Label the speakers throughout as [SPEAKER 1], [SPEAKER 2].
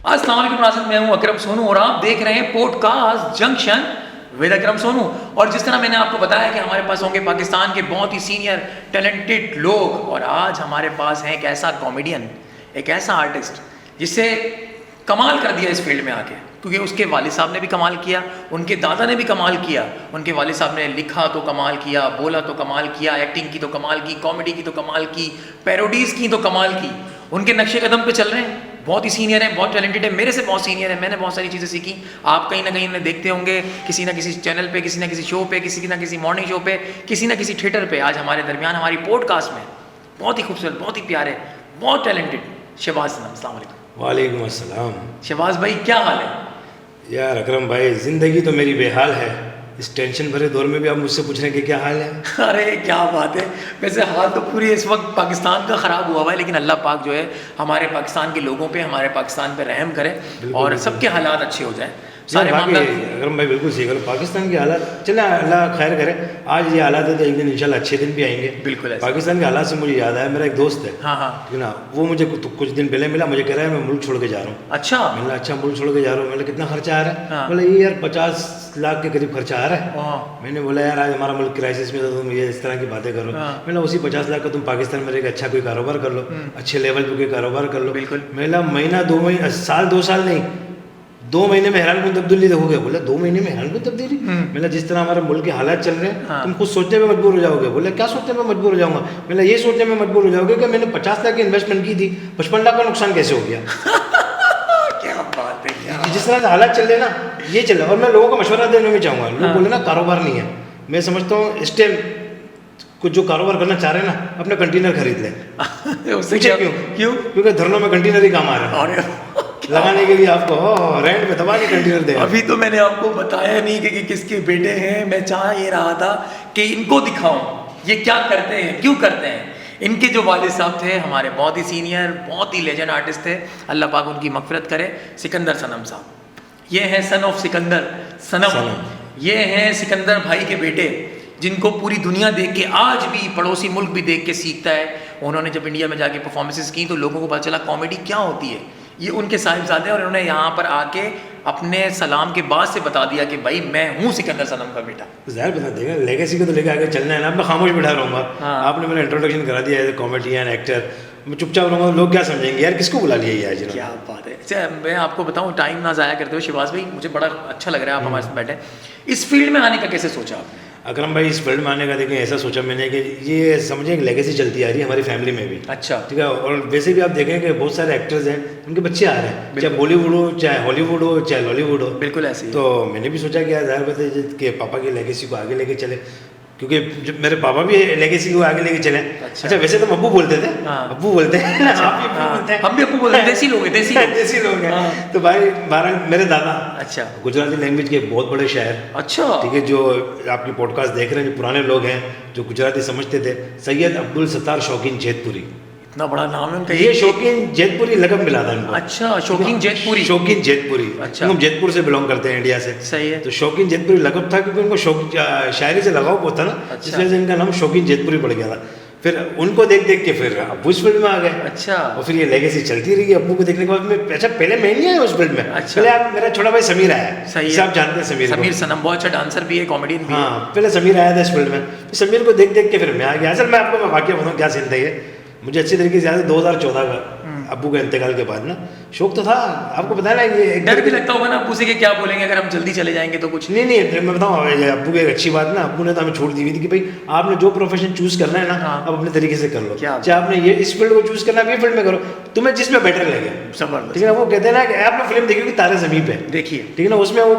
[SPEAKER 1] अस्सलाम वालेकुम नाज़रीन, मैं हूं अकरम सोनू और आप देख रहे हैं podcast junction with Akram Sonu. और जिस तरह मैंने आपको बताया कि हमारे पास होंगे पाकिस्तान के बहुत ही सीनियर टैलेंटेड लोग, और आज हमारे पास है एक ऐसा कॉमेडियन, एक ऐसा आर्टिस्ट जिससे कमाल कर दिया इस फील्ड में आके, क्योंकि उसके वालिद साहब ने भी कमाल किया, उनके दादा ने भी कमाल किया। उनके वालिद साहब ने लिखा तो कमाल किया, बोला तो कमाल किया, एक्टिंग की तो कमाल की, कॉमेडी की तो कमाल की, पैरोडीज़ की तो कमाल की। उनके नक्शे कदम पे चल रहे हैं, बहुत ही सीनियर है, बहुत टैलेंटेड है, मेरे से बहुत सीनियर है। मैंने बहुत सारी चीज़ें सीखी, आप कहीं ना कहीं उन्हें देखते होंगे किसी ना किसी चैनल पे, किसी ना किसी शो पे, किसी ना किसी मॉर्निंग शो पे, किसी ना किसी थिएटर पे। आज हमारे दरमियान हमारी पॉडकास्ट में बहुत ही खूबसूरत, बहुत ही प्यारे, बहुत टैलेंटेड शहबाज सनम। अस्सलाम वालेकुम।
[SPEAKER 2] वालेकुम अस्सलाम।
[SPEAKER 1] शहबाज भाई क्या हाल है?
[SPEAKER 2] यार अकरम भाई, ज़िंदगी तो मेरी बेहाल है। इस टेंशन भरे दौर में भी आप मुझसे पूछ रहे हैं कि क्या हाल है।
[SPEAKER 1] अरे क्या बात है। वैसे हाल तो पूरी इस वक्त पाकिस्तान का ख़राब हुआ हुआ है, लेकिन अल्लाह पाक जो है हमारे पाकिस्तान के लोगों पे, हमारे पाकिस्तान पे रहम करे और सबके हालात अच्छे हो जाएं। सारे मामला
[SPEAKER 2] अकरम भाई बिल्कुल सही करो। पाकिस्तान के हालात, चले अल्लाह खैर करे। आज ये हालात है तो एक दिन इंशाल्लाह अच्छे दिन भी आएंगे।
[SPEAKER 1] बिल्कुल ऐसे।
[SPEAKER 2] पाकिस्तान के हालात से मुझे याद आया, मेरा एक दोस्त है,
[SPEAKER 1] हाँ हाँ,
[SPEAKER 2] ठीक ना, वो मुझे कुछ दिन पहले मिला, मुझे कह रहा है मैं मुल्क छोड़ के जा रहा हूँ।
[SPEAKER 1] अच्छा।
[SPEAKER 2] मैंने अच्छा मुल्क छोड़ के जा रहा हूँ, मैंने कितना खर्चा आ रहा है?
[SPEAKER 1] हाँ।
[SPEAKER 2] बोला ये यार 50 लाख के करीब खर्चा आ रहा है।
[SPEAKER 1] हाँ।
[SPEAKER 2] मैंने बोला यार आज हमारा मुल्क क्राइसिस में, तो तुम ये इस तरह की बातें करो।
[SPEAKER 1] हाँ।
[SPEAKER 2] मैंने उसी 50 लाख का तुम पाकिस्तान में रहकर अच्छा कोई कारोबार कर लो, अच्छे लेवल पे कोई कारोबार कर लो।
[SPEAKER 1] बिल्कुल।
[SPEAKER 2] मेरा महीना 2 महीने, साल 2 साल नहीं, 2 महीने में हैरान कौन तब्दीली देखोगे? बोला 2 महीने में हैरान कौन तब्दीली? मैंने जिस तरह हमारे मुल्क के हालात चल रहे हैं,
[SPEAKER 1] हाँ।
[SPEAKER 2] तुम खुद सोचने में मजबूर हो जाओगे। बोले क्या सोचने में मजबूर हो जाऊंगा? मैंने ये सोचने में मजबूर हो जाओगे कि मैंने 50 लाख की इन्वेस्टमेंट की थी, 55 लाख का नुकसान कैसे हो गया?
[SPEAKER 1] क्या बात है, क्या
[SPEAKER 2] जिस तरह से हालात चल रहे ना, ये चल रहा है। और मैं लोगों को मशवरा देना भी चाहूँगा, लोग बोले ना कारोबार नहीं है, मैं समझता हूँ इस टाइम कुछ जो कारोबार करना चाह रहे हैं ना, अपना कंटेनर खरीद लें।
[SPEAKER 1] उससे
[SPEAKER 2] पूछे
[SPEAKER 1] क्या?
[SPEAKER 2] क्यों? क्योंकि धरनों में कंटेनर ही काम आ रहा है
[SPEAKER 1] और
[SPEAKER 2] लगाने के लिए आपको। रेंट में दबा के कंटेनर दे।
[SPEAKER 1] अभी तो मैंने आपको बताया नहीं कि किसके बेटे हैं। मैं चाह ये रहा था कि इनको दिखाऊं ये क्या करते हैं, क्यों करते हैं। इनके जो वालिद साहब थे हमारे बहुत ही सीनियर, बहुत ही लेजेंड आर्टिस्ट थे, अल्लाह पाक उनकी मगफिरत करे, सिकंदर सनम साहब। ये हैं सन ऑफ सिकंदर सनम। ये हैं सिकंदर भाई के बेटे, जिनको पूरी दुनिया देख के, आज भी पड़ोसी मुल्क भी देख के सीखता है। उन्होंने जब इंडिया में जाके परफॉर्मेंसेस की तो लोगों को पता चला कॉमेडी क्या होती है। ये उनके साहिबजादे, और उन्होंने यहाँ पर आके अपने सलाम के बाद से बता दिया कि भाई मैं हूँ सिकंदर सनम का बेटा।
[SPEAKER 2] ज़ाहिर बता देगा, लेगेसी को तो लेकर आगे चलना है ना। मैं खामोश बैठा रहूँगा।
[SPEAKER 1] हाँ।
[SPEAKER 2] आपने मेरा इंट्रोडक्शन करा दिया एज ए कॉमेडियन एक्टर, मैं चुपचाप रहूँगा, लोग क्या समझेंगे यार किसको बुला लिया ये आज?
[SPEAKER 1] क्या बात है। अच्छा मैं आपको बताऊँ, टाइम ना ज़ाया करते हो शहबाज भाई, मुझे बड़ा अच्छा लग रहा है आप हमारे साथ बैठे। इस फील्ड में आने का कैसे सोचा आपने?
[SPEAKER 2] अकरम भाई इस फील्ड में आने का देखें ऐसा सोचा मैंने कि ये समझें एक लेगेसी चलती आ रही है हमारी फैमिली में भी।
[SPEAKER 1] अच्छा।
[SPEAKER 2] ठीक है। और वैसे भी आप देखें कि बहुत सारे एक्टर्स हैं, उनके बच्चे आ रहे हैं, चाहे बॉलीवुड हो, चाहे हॉलीवुड हो, चाहे लॉलीवुड हो।
[SPEAKER 1] बिल्कुल ऐसे ही।
[SPEAKER 2] तो मैंने भी सोचा कि यार ज़ाहिर बात है कि पापा की लेगेसी को आगे लेके चले, क्योंकि जब मेरे पापा भी लेगेसी को आगे लेके चले। अच्छा वैसे तो अब्बू बोलते थे।
[SPEAKER 1] हाँ।
[SPEAKER 2] अब्बू बोलते हैं ना, आप भी अब्बू बोलते हैं।
[SPEAKER 1] हम भी अब्बू बोलते हैं, देसी लोग हैं, देसी लोग।
[SPEAKER 2] देसी लोग हैं।
[SPEAKER 1] हाँ।
[SPEAKER 2] तो भाई मेरे दादा
[SPEAKER 1] अच्छा।
[SPEAKER 2] गुजराती लैंग्वेज के बहुत बड़े शायर।
[SPEAKER 1] अच्छा।
[SPEAKER 2] ठीक है। जो आपकी पॉडकास्ट देख रहे हैं, जो पुराने लोग हैं जो गुजराती समझते थे, सैयद अब्दुल सत्तार शौकीन जेतपुरी।
[SPEAKER 1] इतना बड़ा नाम है उनका।
[SPEAKER 2] ये शौकीन जेतपुरी लकब मिला था इनको।
[SPEAKER 1] अच्छा, शौकीन जेतपुरी।
[SPEAKER 2] शौकीन जेतपुरी।
[SPEAKER 1] अच्छा।
[SPEAKER 2] हम जेतपुर से बिलोंग करते हैं, इंडिया से।
[SPEAKER 1] सही है।
[SPEAKER 2] तो शौकीन जेतपुरी लकब था क्योंकि उनको शायरी से लगाव बहुत था ना।
[SPEAKER 1] अच्छा।
[SPEAKER 2] इसलिए से इनका नाम शौकीन जेतपुरी पड़ गया था। फिर उनको देख देख के फिर अब्बू उस फील्ड में आ गए।
[SPEAKER 1] अच्छा।
[SPEAKER 2] और फिर ये लेगेसी चलती रही अब्बू को देखने के बाद में। अच्छा पहले मैं नहीं आया उस फील्ड में।
[SPEAKER 1] अच्छा।
[SPEAKER 2] पहले आप मेरा छोटा भाई समीर आया।
[SPEAKER 1] सही
[SPEAKER 2] जिसे
[SPEAKER 1] है।
[SPEAKER 2] आप जानते हैं समीर को।
[SPEAKER 1] समीर सनम बहुत अच्छा डांसर भी है, कॉमेडियन भी है।
[SPEAKER 2] हाँ पहले समीर आया था इस फील्ड में। फिर समीर को देख देख के फिर मैं आ गया। असल मैं आपको वाकया बताऊँ क्या सीन था ये। मुझे अच्छी तरीके से याद है 2014 का, अब्बू के इंतकाल के बाद ना, शौक तो था आपको बताया ना। ये
[SPEAKER 1] डर भी लगता होगा ना अब्बू से कि क्या बोलेंगे अगर हम जल्दी चले जाएंगे तो कुछ।
[SPEAKER 2] नहीं मैं बताऊँ अब्बू की एक अच्छी बात ना, अब्बू ने तो हमें छोड़ दी हुई थी कि भाई आपने जो प्रोफेशन चूज करना है ना,
[SPEAKER 1] हाँ।
[SPEAKER 2] आप अपने तरीके से कर लो।
[SPEAKER 1] क्या?
[SPEAKER 2] चाहे आपने ये इस फील्ड को चूज करना है, ये फील्ड में करो, तुम्हें जिसमें बेटर लगे।
[SPEAKER 1] जबरदस्त।
[SPEAKER 2] ठीक है ना। वो कहते हैं ना कि आपने फिल्म देखी होगी तारे ज़मीं पे,
[SPEAKER 1] देखिए।
[SPEAKER 2] ठीक है ना। उसमें वो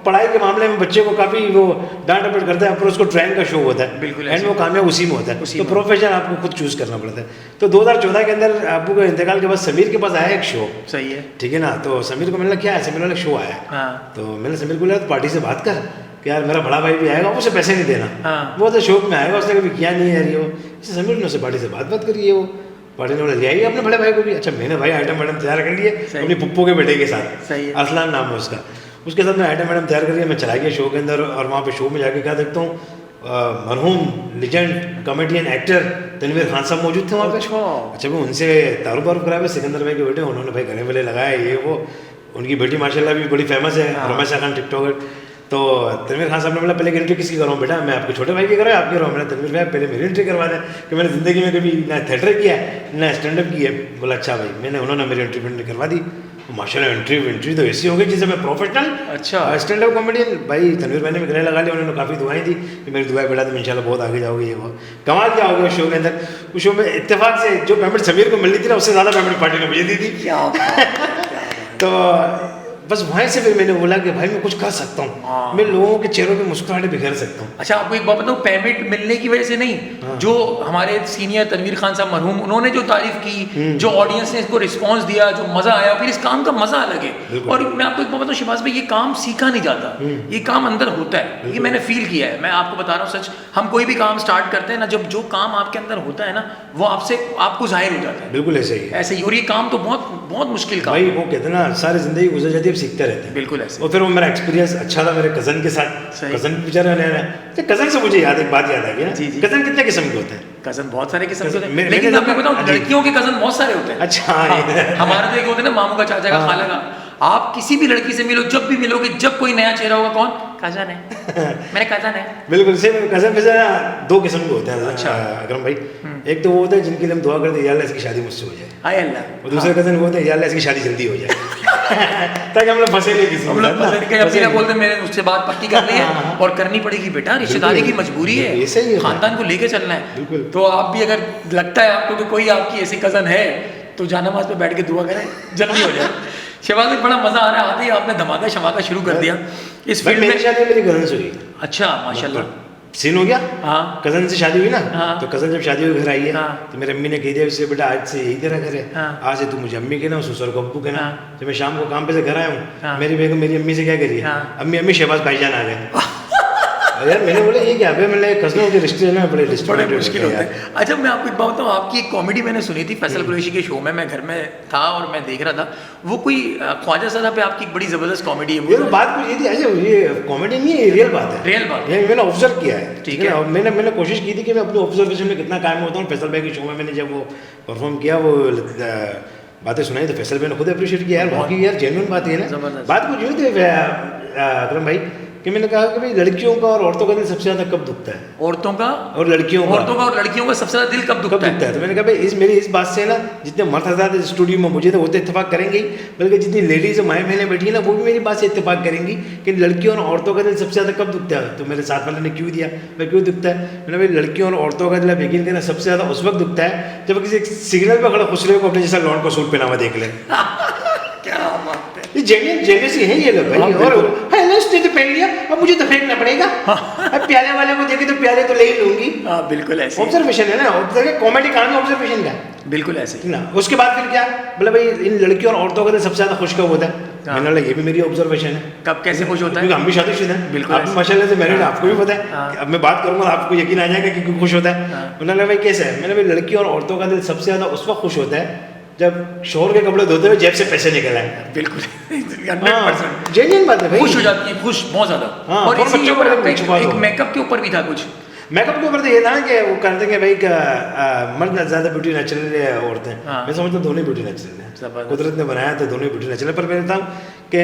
[SPEAKER 2] पढ़ाई के मामले में बच्चे को काफ़ी वो डांट डपट करता है, पर उसको ट्रेन का शो होता है।
[SPEAKER 1] बिल्कुल
[SPEAKER 2] एंड वो कामयाब उसी में होता है।
[SPEAKER 1] उसी
[SPEAKER 2] तो
[SPEAKER 1] में।
[SPEAKER 2] प्रोफेशन आपको खुद चूज करना पड़ता है। तो 2014 के अंदर अब्बू के इंतकाल के बाद समीर के पास आया एक शो।
[SPEAKER 1] सही है।
[SPEAKER 2] ठीक है ना। तो समीर को मैंने क्या है, समीर वाला शो आया।
[SPEAKER 1] हाँ।
[SPEAKER 2] तो मैंने समीर को बोला तो पार्टी से बात कर कि यार मेरा बड़ा भाई भी आएगा, उसे पैसे नहीं देना।
[SPEAKER 1] हाँ।
[SPEAKER 2] वो तो शौक में आएगा, उसने कभी किया नहीं है यार। ये वो समीर ने उसे पार्टी से बात करी है। वो पार्टी ने बोला ले आइए अपने बड़े भाई को भी। अच्छा मैंने भाई आइटम वाइटम तैयार कर लिए अपनी पुप्पो के बेटे के साथ।
[SPEAKER 1] सही है।
[SPEAKER 2] अरसलान नाम है उसका। उसके साथ मैं आइटम वाइटम तैयार कर लिया, मैं चला गया शो के अंदर। और वहाँ पे शो में जाके क्या देखता हूँ मरहूम legend comedian actor Tanveer Khan साहब मौजूद थे वहाँ पे। अच्छा मैं उनसे तारुफ वारुफ कराया, सिकंदर भाई के बेटे, उन्होंने भाई गले वले लगाए ये वो। उनकी बेटी माशाल्लाह भी बड़ी फेमस है, रमेशा खान टिकटॉकर। तो तनवीर खान साहब ने बोला पहले एंट्री किसकी कराऊँ बेटा, मैं आपके छोटे भाई की कराऊँ आपकी कराऊँ। मैंने तनवीर भाई पहले मेरी एंट्री करवा दें कि मैंने ज़िंदगी में कभी ना थिएटर किया है ना स्टैंड अप किया है। बोला अच्छा भाई, उन्होंने मेरी एंट्री करवा दी। माशाल्लाह एंट्री तो ऐसी हो गई जैसे मैं प्रोफेशनल
[SPEAKER 1] अच्छा
[SPEAKER 2] स्टैंड अप कॉमेडियन। भाई तनवीर भाई ने गले लगा लिया, उन्होंने काफ़ी दुआएं दी कि मेरी दुआएं बेटा तुम इंशाल्लाह बहुत आगे जाओगे। ये वो कमाल क्या हो गया उस शो के अंदर। उस शो में इत्तेफाक से जो पेमेंट समीर को मिलनी थी ना, उससे ज़्यादा पेमेंट पार्टी ने मुझे दी थी। तो बस वहीं से फिर मैंने बोला कि भाई मैं कुछ कर सकता हूँ, मैं लोगों के चेहरों पे मुस्कुराहटें बिखेर सकता हूँ।
[SPEAKER 1] अच्छा आपको एक बात बताऊँ, पेमेंट मिलने की वजह से नहीं, जो हमारे सीनियर तनवीर खान साहब मरहूम, उन्होंने जो तारीफ की, जो ऑडियंस ने इसको रिस्पांस दिया, जो मजा आया, फिर इस काम का मजा अलग है। और मैं आपको एक बात बताऊँ शहबाज भाई, ये काम सीखा नहीं जाता, ये काम अंदर होता है, ये मैंने फील किया है। मैं आपको बता रहा हूँ सच, हम कोई भी काम स्टार्ट करते हैं ना, जब जो काम आपके अंदर होता है ना, वो आपको जाहिर हो जाता है।
[SPEAKER 2] बिल्कुल ऐसे ही
[SPEAKER 1] ऐसे ही। और ये काम तो बहुत बहुत मुश्किल काम
[SPEAKER 2] भाई, वो कहते हैं ना सारी जिंदगी गुजर जाती है, सीखते रहते हैं।
[SPEAKER 1] बिल्कुल ऐसे।
[SPEAKER 2] और फिर वो मेरा एक्सपीरियंस अच्छा था मेरे कज़न के साथ। कज़न बेचारा नया, तो कज़न से मुझे एक बात याद आ गई ना, कज़न कितने किस्म के होते हैं?
[SPEAKER 1] कज़न बहुत सारे किस्म के होते हैं, लेकिन मैं आपको बताऊं लड़कियों के कज़न बहुत सारे होते हैं।
[SPEAKER 2] अच्छा
[SPEAKER 1] हमारे तो एक होते हैं ना, मामू का, चाचा का, खाला का। आप किसी भी लड़की से मिलो, जब भी मिलोगे, जब कोई नया चेहरा होगा, कौन? कज़न है, मेरे कज़न है।
[SPEAKER 2] बिल्कुल सेम। कज़न बेचारा दो किस्म के होते हैं।
[SPEAKER 1] अच्छा
[SPEAKER 2] अकरम भाई, एक तो वो होता है जिनके लिए हम दुआ करते हैं या अल्लाह इसकी शादी मुझसे हो जाए,
[SPEAKER 1] हाय अल्लाह।
[SPEAKER 2] और दूसरे कज़न वो होते हैं या अल्लाह इसकी शादी जल्दी हो जाए ताकि हम लोग फंसे नहीं किसी
[SPEAKER 1] हम लोग फंसे नहीं, अभी ना बोलते मेरे उससे बात पक्की कर ली है और करनी पड़ेगी बेटा, रिश्तेदारी की मजबूरी है, खानदान को लेके चलना है। तो आप भी अगर लगता है आपको कि कोई आपकी ऐसी कज़न है, तो जानामाज पे बैठ के दुआ करें जल्दी हो जाए। शहबाज में बड़ा मजा आ रहा है, आते ही आपने धमाका शमाका शुरू कर दिया इस फील्ड में।
[SPEAKER 2] शादी मेरी कज़न से हुई।
[SPEAKER 1] अच्छा माशाल्लाह,
[SPEAKER 2] सीन हो गया।
[SPEAKER 1] हाँ
[SPEAKER 2] कज़न से शादी हुई ना।
[SPEAKER 1] हाँ।
[SPEAKER 2] तो कज़न जब शादी हुई घर आई है,
[SPEAKER 1] हाँ।
[SPEAKER 2] तो मेरी अम्मी ने कह दिया उससे बेटा आज से यही तेरा घर है,
[SPEAKER 1] हाँ।
[SPEAKER 2] आज से तू मुझे अम्मी कहना, ससुर को अब्बू कहना।
[SPEAKER 1] हाँ।
[SPEAKER 2] जब मैं शाम को काम पे से घर आया हूँ,
[SPEAKER 1] हाँ।
[SPEAKER 2] मेरी बेगम मेरी अम्मी से क्या करिए,
[SPEAKER 1] हाँ।
[SPEAKER 2] अम्मी शहबाज भाईजान आ गए। यार मैंने बोला ये क्या है, मैंने कज़नों के रिश्ते ना बड़े
[SPEAKER 1] मुश्किल होते हैं। अच्छा मैं आपको एक बात बताऊँ, आपकी एक कॉमेडी मैंने सुनी थी फैसल कुरैशी के शो में, मैं घर में था और मैं देख रहा था, वो कोई ख्वाजा सादा पे आपकी बड़ी जबरदस्त कॉमेडी है।
[SPEAKER 2] ये बात कुछ ये थी, अच्छा ये कॉमेडी नहीं है, ये रियल बात है,
[SPEAKER 1] रियल बात
[SPEAKER 2] ये मैंने ऑब्जर्व किया है।
[SPEAKER 1] ठीक है।
[SPEAKER 2] मैंने कोशिश की थी कि मैं अपने ऑब्जर्वेशन में कितना कायम होता हूँ। फैसल भाई के शो में मैंने जब वो परफॉर्म किया, वो बातें सुनाई, तो फैसल भाई ने खुद अप्रिशिएट किया, यार बाकी यार जेन्युइन बात है ना। बात कुछ यूँ थी अकरम भाई कि मैंने कहा कि भाई लड़कियों का और औरतों का दिल सबसे ज़्यादा कब दुखता है?
[SPEAKER 1] औरतों का
[SPEAKER 2] और लड़कियों का
[SPEAKER 1] सबसे ज़्यादा दिल कब दुखता है?
[SPEAKER 2] तो मैंने कहा भाई मेरी इस बात से ना, जितने मर्द हज़रात इस स्टूडियो में मुझे तो वो तो इत्तेफाक करेंगे ही, बल्कि जितनी लेडीज़ माएँ बहनें बैठी है ना, वो भी मेरी बात से इत्तेफाक करेंगी कि लड़कियों और औरतों का दिल सबसे ज़्यादा कब दुखता है। तो मेरे साथ वाले ने क्यों दिया, मैं क्यों दुखता है? मैंने भाई लड़कियों और औरतों का दिल आप यकीन करना सबसे ज़्यादा उस वक्त दुखता है जब किसी सिग्नल पर खड़ा खुश रहे को अपने जैसा लॉन्ड को सूट पहना हुआ देख लें।
[SPEAKER 1] क्या बात है,
[SPEAKER 2] ये जेलसी है ये लोग भाई। और हेलो उसने तो पहन लिया, अब मुझे तो फेंकना पड़ेगा। अब प्याले वाले को देखे तो प्याले तो ले ही लूंगी।
[SPEAKER 1] हाँ बिल्कुल ऐसे।
[SPEAKER 2] ऑब्जर्वेशन है ना, कॉमेडी कहानी ऑब्जर्वेशन का।
[SPEAKER 1] बिल्कुल ऐसे
[SPEAKER 2] ना उसके बाद फिर क्या बोला भाई इन लड़कियों और औरतों का तो सबसे ज्यादा खुश कब होता है? मैंने बोला ये भी मेरी ऑब्जर्वेशन है।
[SPEAKER 1] कब कैसे खुश होता है?
[SPEAKER 2] क्योंकि हम भी शादीशुदा हैं।
[SPEAKER 1] बिल्कुल
[SPEAKER 2] आप माशाल्लाह से मैरिड, आपको भी पता है। अब मैं बात करूंगा आपको यकीन आ जाएगा कि क्यों खुश होता है। मैंने बोला भाई कैसे है? मैंने भाई लड़कियों और औरतों का दिल सबसे ज्यादा उस वक्त खुश होता है जब शोहर के कपड़े धोते हुए जेब से पैसे निकल आए।
[SPEAKER 1] बिल्कुल 100%
[SPEAKER 2] जेन्युइन बात है भाई,
[SPEAKER 1] खुश हो जाती है, खुश बहुत ज्यादा। और इसी के ऊपर एक मेकअप के ऊपर भी था कुछ।
[SPEAKER 2] मेकअप के ऊपर तो ये था कि वो करते कि भाई मर्द ज़्यादा ब्यूटी नेचुरल है, औरतें मैं समझता हूँ दोनों ब्यूटी नेचुरल है, कुदरत ने बनाया तो दोनों ब्यूटी नेचुरल। पर मैं कहता हूँ कि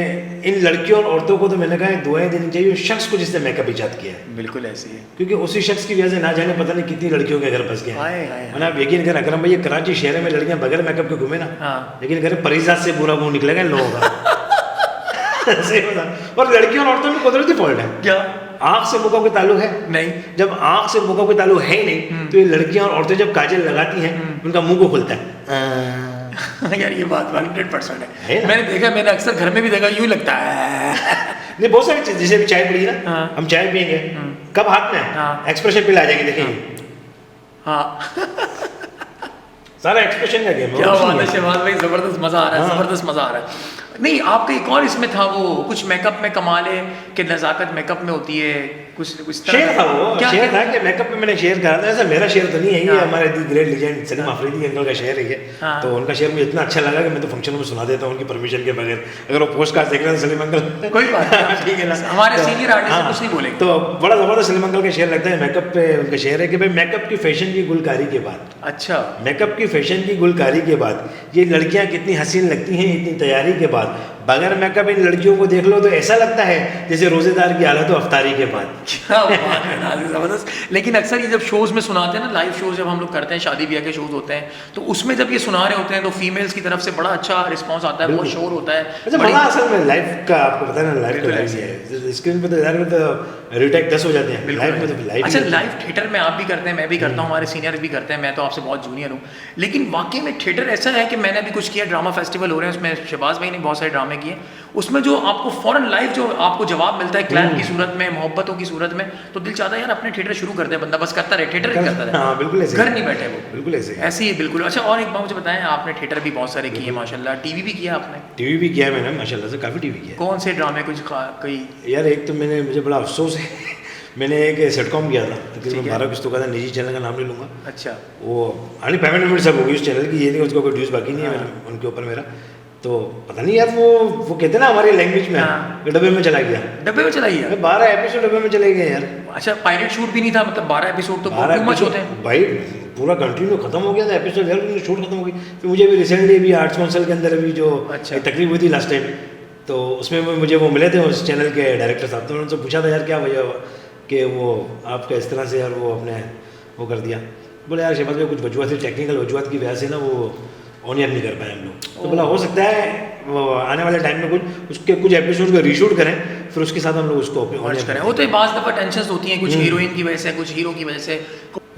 [SPEAKER 2] इन लड़कियों और औरतों को तो मैंने कहा दुआएं देनी चाहिए उस शख्स को जिसने मेकअप इजाद किया है।
[SPEAKER 1] बिल्कुल ऐसी है,
[SPEAKER 2] क्योंकि उसी शख्स की वजह से ना जाने पता नहीं कितनी लड़कियों के घर फंस गए हैं। आप यकीन करें अकरम भाई, कराची शहर में लड़कियां बगैर मेकअप के घूमे ना, लेकिन करें परिजात से बुरा मुंह निकलेगा इन लोगों का। और लड़कियों और औरतों में कुदरती फॉल्ट है
[SPEAKER 1] क्या?
[SPEAKER 2] आँख से मुखों के ताल्लुक है नहीं। जब आँख से मुखों के ताल्लुक है ही नहीं, तो ये लड़कियां और औरतें जब काजल लगाती हैं उनका मुंह को खुलता है।
[SPEAKER 1] यार ये बात 100% है। मैंने देखा, मैंने अक्सर घर में भी देखा, यूं लगता है।
[SPEAKER 2] नहीं बहुत सारी चीज, जैसे भी चाय पी ना, हम चाय पियेंगे कब हाथ में एक्सप्रेशन पे ला जाएंगे, देखिए सारा एक्सप्रेशन का गेम है।
[SPEAKER 1] क्या बात है शहबाज भाई, जबरदस्त मजा आ रहा है, जबरदस्त मजा आ रहा है। नहीं, आपका एक और इसमें था वो कुछ मेकअप में कमाल है कि नज़ाकत मेकअप में होती है, कुछ
[SPEAKER 2] शेयर था वो,
[SPEAKER 1] क्या
[SPEAKER 2] शेयर था कि मेकअप पे मैंने शेयर करा था। ऐसा मेरा शेयर तो नहीं है, ये
[SPEAKER 1] हाँ।
[SPEAKER 2] हमारे the great legend Salim Afridi uncle का शेयर है ये।
[SPEAKER 1] हाँ।
[SPEAKER 2] तो उनका शेयर मुझे इतना अच्छा लगा कि मैं तो फंक्शन में सुना देता हूँ उनकी परमिशन के बगैर, अगर वो पोस्ट कास्ट देख रहे हैं सलीम अंकल।
[SPEAKER 1] कोई बात नहीं, ठीक है ना, हमारे
[SPEAKER 2] तो-
[SPEAKER 1] सीनियर आर्टिस्ट
[SPEAKER 2] हाँ,
[SPEAKER 1] कुछ नहीं बोलेंगे।
[SPEAKER 2] तो बड़ा ज़बरदस्त सलीम अंकल का शेयर लगता है मेकअप पे। उनका शेयर है कि भाई मेकअप की फैशन की गुलकारी के बाद,
[SPEAKER 1] अच्छा,
[SPEAKER 2] मेकअप की फैशन की गुलकारी के बाद ये लड़कियां कितनी हसीन लगती हैं इतनी तैयारी के बाद। बगैर मेकअप इन लड़कियों को देख लो तो ऐसा लगता है जैसे रोजेदार की हालत हो अफ्तारी के बाद।
[SPEAKER 1] क्या बात है नाज़िर, ज़बरदस्त। लेकिन अक्सर ये जब शोज़ में सुनाते हैं ना, लाइव शोज़ जब हम लोग करते हैं, शादी ब्याह के शोज़ होते हैं, तो उसमें जब ये सुना रहे होते हैं तो फीमेल्स की तरफ से बड़ा अच्छा रिस्पॉन्स आता है, बहुत शोर होता है।
[SPEAKER 2] अच्छा,
[SPEAKER 1] बड़ी-
[SPEAKER 2] बड़ा असल में लाइव का आपको पता है ना, लाइव तो
[SPEAKER 1] बिल्कुल
[SPEAKER 2] लाइव ही है। स्क्रीन पे तो यार में तो रिटेक 10 हो जाते हैं,
[SPEAKER 1] बिल्कुल
[SPEAKER 2] लाइव में तो लाइव
[SPEAKER 1] अच्छा,
[SPEAKER 2] ही है।
[SPEAKER 1] लाइव थिएटर में आप भी करते हैं, मैं भी करता हूँ, हमारे सीनियर भी करते हैं, मैं तो आपसे बहुत जूनियर हूँ। लेकिन वाकई में थिएटर ऐसा है कि मैंने अभी कुछ किया, ड्रामा फेस्टिवल हो रहे हैं, उसमें शहबाज भाई ने बहुत सारे ड्रामे किए, उसमें जो आपको फौरन लाइव जो आपको जवाब मिलता है क्लैप की सूरत में, मोहब्बतों की सूरत में, तो दिल चाहता है यार अपने थिएटर शुरू कर दे, बंदा बस करता रहे, थिएटर ही करता रहे।
[SPEAKER 2] हाँ बिल्कुल ऐसे
[SPEAKER 1] घर नहीं बैठे वो,
[SPEAKER 2] बिल्कुल ऐसे
[SPEAKER 1] ऐसे ही बिल्कुल। अच्छा, और एक बात मुझे बताएं, आपने थिएटर भी बहुत सारे किए माशाल्लाह, टीवी भी किया आपने,
[SPEAKER 2] टीवी भी किया है मैंने माशाल्लाह से, काफ़ी टीवी किया
[SPEAKER 1] कौन से ड्रामे कुछ कोई?
[SPEAKER 2] है यार। एक तो मैंने, मुझे बड़ा अफसोस है मैंने एक सेटकॉम किया था,
[SPEAKER 1] ठीक
[SPEAKER 2] तकरीबन
[SPEAKER 1] है।
[SPEAKER 2] 12 किस्तों का था, निजी चैनल का नाम नहीं लूँगा।
[SPEAKER 1] अच्छा,
[SPEAKER 2] वो हालांकि पेमेंट वेमेंट सब हो गई उस चैनल की, ये नहीं उसका कोई ड्यूज बाकी नहीं है मेरा उनके ऊपर मेरा। तो पता नहीं यार वो कहते हैं ना हमारी लैंग्वेज में,
[SPEAKER 1] हाँ।
[SPEAKER 2] कि डब्बे में चला गया।
[SPEAKER 1] डब्बे में चलाइए।
[SPEAKER 2] 12 एपिसोड डब्बे में चले गए यार।
[SPEAKER 1] अच्छा, पायरेट शूट भी नहीं था, मतलब 12 एपिसोड तो
[SPEAKER 2] 12
[SPEAKER 1] टू मच
[SPEAKER 2] episode,
[SPEAKER 1] होते हैं।
[SPEAKER 2] भाई पूरा कंटिन्यू खत्म हो गया था एपिसोड यार, शूट खत्म हो गई। फिर मुझे अभी रिसेंटली अभी आर्ट्स काउंसिल के अंदर अभी जो
[SPEAKER 1] अच्छा।
[SPEAKER 2] एक तकरीब हुई थी लास्ट टाइम, तो उसमें मुझे वो मिले थे उस चैनल के डायरेक्टर साहब, तो मैंने उनसे पूछा था यार क्या वजह कि वो आपका इस तरह से यार वो अपने वो कर दिया। बोले यार शहबाज भाई कुछ वजूहत थी, टेक्निकल वजूहत की वजह से ना वो ऑन एयर नहीं कर पाए हम लोग। तो बोला हो सकता है वो आने वाले टाइम में उसके कुछ एपिसोड को रीशूट करें, फिर उसके साथ हम लोग उसको
[SPEAKER 1] मर्ज करें। वो तो बाज़ दफ़ा टेंशन्स होती हैं, कुछ हीरोइन की वजह से, कुछ हीरो की वजह से।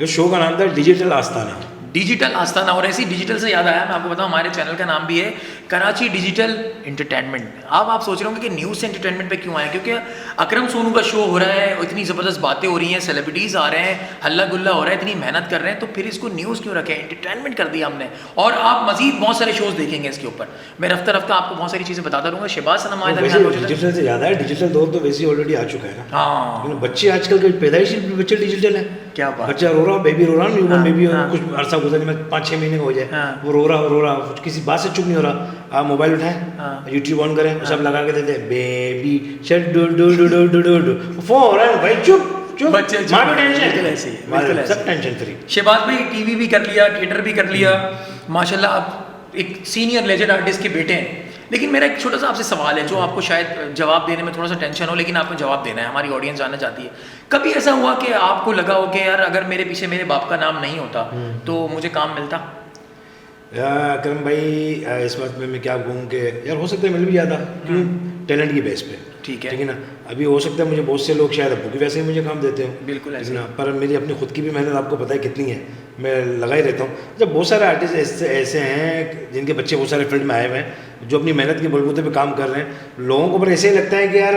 [SPEAKER 2] ये शो का नाम था डिजिटल आस्ताना।
[SPEAKER 1] डिजिटल आस्ताना। और ऐसी डिजिटल से याद आया, मैं आपको बताऊं हमारे चैनल का नाम भी है कराची डिजिटल एंटरटेनमेंट। अब आप सोच रहे होंगे कि न्यूज़ से एंटरटेनमेंट पे क्यों आए, क्योंकि अकरम सोनू का शो हो रहा है, इतनी ज़बरदस्त बातें हो रही हैं, सेलिब्रिटीज़ आ रहे हैं, हल्ला गुल्ला हो रहा है, इतनी मेहनत कर रहे हैं, तो फिर इसको न्यूज़ क्यों रखें, एंटरटेनमेंट कर दिया हमने। और आप मजीद बहुत सारे शोज़ देखेंगे इसके ऊपर, मैं रफ्ता रफ्ता आपको बहुत सारी चीज़ें बताता रहूँगा। शहबाज सनम आया था,
[SPEAKER 2] डिजिटल से ज़्यादा है, डिजिटल दौर तो वैसे ऑलरेडी आ चुका है ना।
[SPEAKER 1] हाँ,
[SPEAKER 2] लेकिन बच्चे आजकल के पैदाइशी बच्चे डिजिटल है।
[SPEAKER 1] क्या बात।
[SPEAKER 2] बच्चा रो रहा, बेबी रो रहा, न्यूबॉर्न
[SPEAKER 1] हाँ,
[SPEAKER 2] बेबी
[SPEAKER 1] हाँ।
[SPEAKER 2] कुछ अरसा गुजरने में 5-6 महीने का हो जाए,
[SPEAKER 1] हाँ।
[SPEAKER 2] वो रो रहा किसी बात से चुप नहीं हो रहा। आप मोबाइल उठाएं,
[SPEAKER 1] हाँ।
[SPEAKER 2] यूट्यूब ऑन करें, सब लगा के देते baby shut do do do do do do do फौरन भाई चुप चुप।
[SPEAKER 1] बच्चे चुप।
[SPEAKER 2] माँ भी टेंशन,
[SPEAKER 1] बिल्कुल ऐसे ही, बिल्कुल ऐसे
[SPEAKER 2] सब टेंशन फ्री।
[SPEAKER 1] शहबाज भाई टीवी भी कर लिया, थिएटर भी कर लिया, माशाल्लाह आप एक सीनियर लेजेंड आर्टिस्ट के बेटे हैं। लेकिन मेरा एक छोटा सा आपसे सवाल है जो आपको शायद जवाब देने में थोड़ा सा टेंशन हो, लेकिन आपको जवाब देना है, हमारी ऑडियंस जानना चाहती है। कभी ऐसा हुआ कि आपको लगा हो कि यार अगर मेरे पीछे मेरे बाप का नाम नहीं होता तो मुझे काम मिलता?
[SPEAKER 2] अकरम भाई इस बात में मैं क्या कहूँ कि यार हो सकता है मिल भी जाता, क्यों, टैलेंट की बेस पे।
[SPEAKER 1] ठीक है।
[SPEAKER 2] ठीक है ना। अभी हो सकता है मुझे बहुत से लोग शायद अब्बू की वैसे ही मुझे काम देते हो,
[SPEAKER 1] बिल्कुल ऐसे
[SPEAKER 2] ना, पर मेरी अपनी खुद की भी मेहनत आपको पता है कितनी है, मैं लगा ही रहता हूँ। जब बहुत सारे आर्टिस्ट ऐसे हैं जिनके बच्चे बहुत सारे फील्ड में आए हुए हैं, जो अपनी मेहनत के बलबूते पे काम कर रहे हैं, लोगों को पर ऐसे ही लगता है कि यार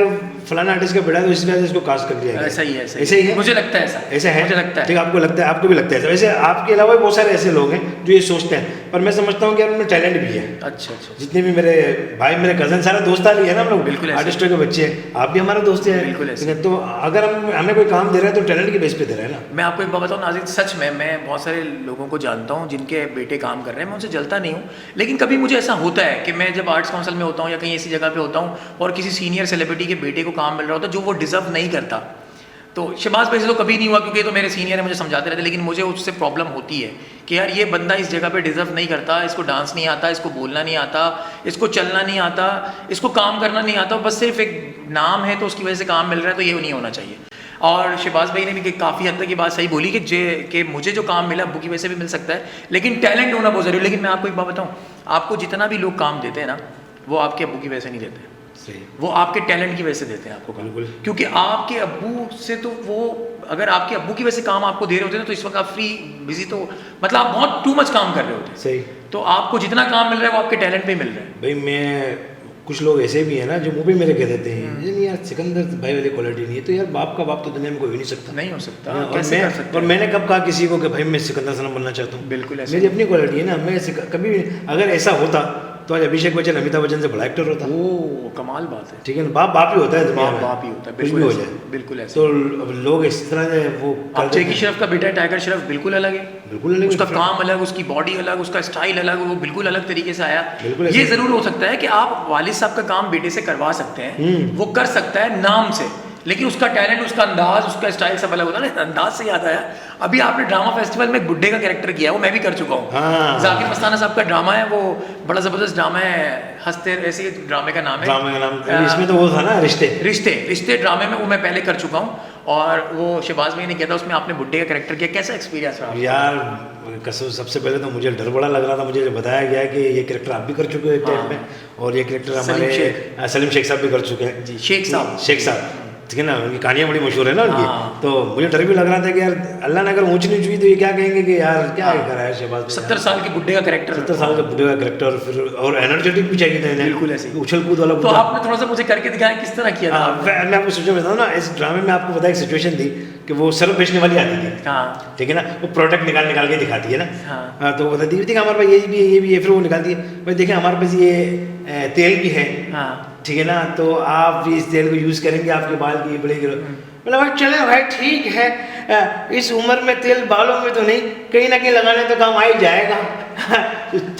[SPEAKER 2] फलाना आर्टिस्ट का बेटा है तो इस वजह से इसको कास्ट कर दिया गया।
[SPEAKER 1] ऐसा ही है,
[SPEAKER 2] ऐसे ही है,
[SPEAKER 1] मुझे लगता है ऐसा,
[SPEAKER 2] ऐसा है,
[SPEAKER 1] मुझे लगता है।
[SPEAKER 2] ठीक, आपको लगता है, आपको भी लगता है ऐसा। वैसे आपके अलावा भी बहुत सारे ऐसे लोग हैं जो ये सोचते हैं, पर मैं समझता हूँ कि यार उनमें टैलेंट भी है।
[SPEAKER 1] अच्छा अच्छा,
[SPEAKER 2] जितने भी मेरे भाई, मेरे कजन, सारा दोस्तार ही है ना हम लोग,
[SPEAKER 1] बिल्कुल ऐसे।
[SPEAKER 2] आर्टिस्टों के बच्चे हैं, आप भी हमारे दोस्त हैं।
[SPEAKER 1] बिल्कुल ऐसे।
[SPEAKER 2] तो अगर हमें कोई काम दे रहे हैं तो टैलेंट की बेस पे दे रहे हैं ना।
[SPEAKER 1] मैं आपको एक बात बताऊँ नाज़िर, सच में मैं बहुत सारे लोगों को जानता हूँ जिनके बेटे काम कर रहे हैं, मैं उनसे जलता नहीं हूँ, लेकिन कभी मुझे ऐसा होता है कि मैं जब आर्ट्स काउंसिल में होता हूँ या कहीं ऐसी जगह पे होता हूँ और किसी सीनियर सेलिब्रिटी के बेटे को काम मिल रहा होता है जो वो डिजर्व नहीं करता, तो शहबाज भाई से तो कभी नहीं हुआ क्योंकि तो मेरे सीनियर है, मुझे समझाते रहते, लेकिन मुझे उससे प्रॉब्लम होती है कि यार ये बंदा इस जगह पे डिजर्व नहीं करता, इसको डांस नहीं आता, इसको बोलना नहीं आता, इसको चलना नहीं आता, इसको काम करना नहीं आता, बस सिर्फ एक नाम है तो उसकी वजह से काम मिल रहा है, तो ये नहीं होना चाहिए। और शहबाज भाई ने भी काफ़ी हद तक ये बात सही बोली कि मुझे जो काम मिला अब्बू की वजह से भी मिल सकता है, लेकिन टैलेंट होना बहुत ज़रूरी है। लेकिन मैं आपको एक बात बताऊँ, आपको जितना भी लोग काम देते हैं ना, वो आपके अब्बू की वजह से नहीं देते,
[SPEAKER 2] सही,
[SPEAKER 1] वो आपके टैलेंट की वजह से देते हैं आपको काम।
[SPEAKER 2] बिल्कुल।
[SPEAKER 1] क्योंकि आपके अब्बू से तो वो, अगर आपके अब्बू की वजह से काम आपको दे रहे होते ना, तो इस वक्त आप फ्री बिजी, तो मतलब आप बहुत टू मच काम कर रहे होते।
[SPEAKER 2] सही।
[SPEAKER 1] तो आपको जितना काम मिल रहा है वो आपके टैलेंट पे मिल रहा है।
[SPEAKER 2] भाई मैं, कुछ लोग ऐसे भी हैं ना जो मुंह पे मेरे कह देते हैं ये नहीं यार सिकंदर भाई वाली क्वालिटी नहीं है, तो यार बाप का बाप तो दुनिया में कोई भी नहीं सकता।
[SPEAKER 1] नहीं हो सकता,
[SPEAKER 2] और
[SPEAKER 1] कैसे कर सकते
[SPEAKER 2] और मैंने कब कहा किसी को कि भाई मैं सिकंदर सनम बनना चाहता हूँ?
[SPEAKER 1] बिल्कुल ऐसे।
[SPEAKER 2] मेरी अपनी क्वालिटी है ना, मैं कभी भी अगर ऐसा होता तो आज अभिषेक बच्चन अमिताभ बच्चन से बड़ा एक्टर होता।
[SPEAKER 1] ओ कमाल बात है।
[SPEAKER 2] ठीक है ना, बाप बाप ही होता है दुनिया में,
[SPEAKER 1] बाप ही होता है,
[SPEAKER 2] कुछ भी
[SPEAKER 1] बिल्कुल
[SPEAKER 2] हो
[SPEAKER 1] ऐसे,
[SPEAKER 2] जाए।
[SPEAKER 1] बिल्कुल ऐसे।
[SPEAKER 2] तो अब लोग इस तरह से वो
[SPEAKER 1] अब जैकी श्रॉफ का बेटा है टाइगर श्रॉफ, बिल्कुल अलग है,
[SPEAKER 2] बिल्कुल अलग है।
[SPEAKER 1] उसका काम अलग, उसकी बॉडी अलग, उसका स्टाइल अलग, वो बिल्कुल अलग तरीके से आया।
[SPEAKER 2] बिल्कुल
[SPEAKER 1] ये
[SPEAKER 2] ऐसे।
[SPEAKER 1] जरूर हो सकता है कि आप वालिद साहब का काम बेटे से करवा सकते हैं, वो कर सकता है नाम से, लेकिन उसका टैलेंट, उसका अंदाज, उसका स्टाइल सब अलग होता है ना। अंदाज से याद आया, अभी आपने ड्रामा फेस्टिवल में एक बुड्ढे का कैरेक्टर किया है, वो मैं भी कर चुका हूँ।
[SPEAKER 2] हाँ।
[SPEAKER 1] जाकिर मस्ताना साहब का ड्रामा है, वो बड़ा जबरदस्त ड्रामा है, हंसते ऐसे ड्रामे का नाम है।
[SPEAKER 2] ड्रामे का नाम इसमें तो वो था ना, रिश्ते।
[SPEAKER 1] रिश्ते ड्रामे में वो मैं पहले कर चुका हूँ, और वो शहबाज भाई ने किया था, उसमें आपने बुड्ढे का कैरेक्टर किया, कैसा एक्सपीरियंस रहा?
[SPEAKER 2] यार कसम, सबसे पहले तो मुझे डर बड़ा लग रहा था। मुझे जब बताया गया कि ये कैरेक्टर आप भी कर चुके हो एक टाइम में, और ये कैरेक्टर हमारे सलीम शेख साहब भी कर चुके हैं।
[SPEAKER 1] जी, शेख साहब,
[SPEAKER 2] ठीक है ना, उनकी कहानियाँ बड़ी मशहूर है ना उनकी।
[SPEAKER 1] हाँ।
[SPEAKER 2] तो मुझे डर भी लग रहा था कि यार अल्लाह ने अगर ऊंच नीच हुई तो ये क्या कहेंगे कि यार क्या करा है शहबाज।
[SPEAKER 1] 70 साल के बुड्ढे का कैरेक्टर,
[SPEAKER 2] 70 साल के बुढ़े का कैरेक्टर, फिर और एनर्जेटिक भी चाहिए था इन्हें,
[SPEAKER 1] बिल्कुल ऐसे
[SPEAKER 2] उछल कूद वाला।
[SPEAKER 1] तो आपने थोड़ा सा मुझे करके दिखाया किस तरह किया था?
[SPEAKER 2] मैं आपको सोचा बताऊँ ना, इस ड्रामे में आपको पता है एक सिचुएशन थी कि वो सर्फ बेचने वाली आती थी,
[SPEAKER 1] हाँ
[SPEAKER 2] ठीक है ना, वो प्रोडक्ट निकाल के दिखाती है ना।
[SPEAKER 1] हाँ।
[SPEAKER 2] तो वो बताती है हमारे पास ये भी है, फिर वो निकालती है, भाई देखें हमारे पास ये तेल भी है,
[SPEAKER 1] हाँ
[SPEAKER 2] ठीक है ना, तो आप भी इस तेल को यूज़ करेंगे, आपके बाल की बढ़ेगी। बोला भाई चले भाई ठीक है, इस उम्र में तेल बालों में तो नहीं, कहीं ना कहीं लगाने तो काम आ ही जाएगा।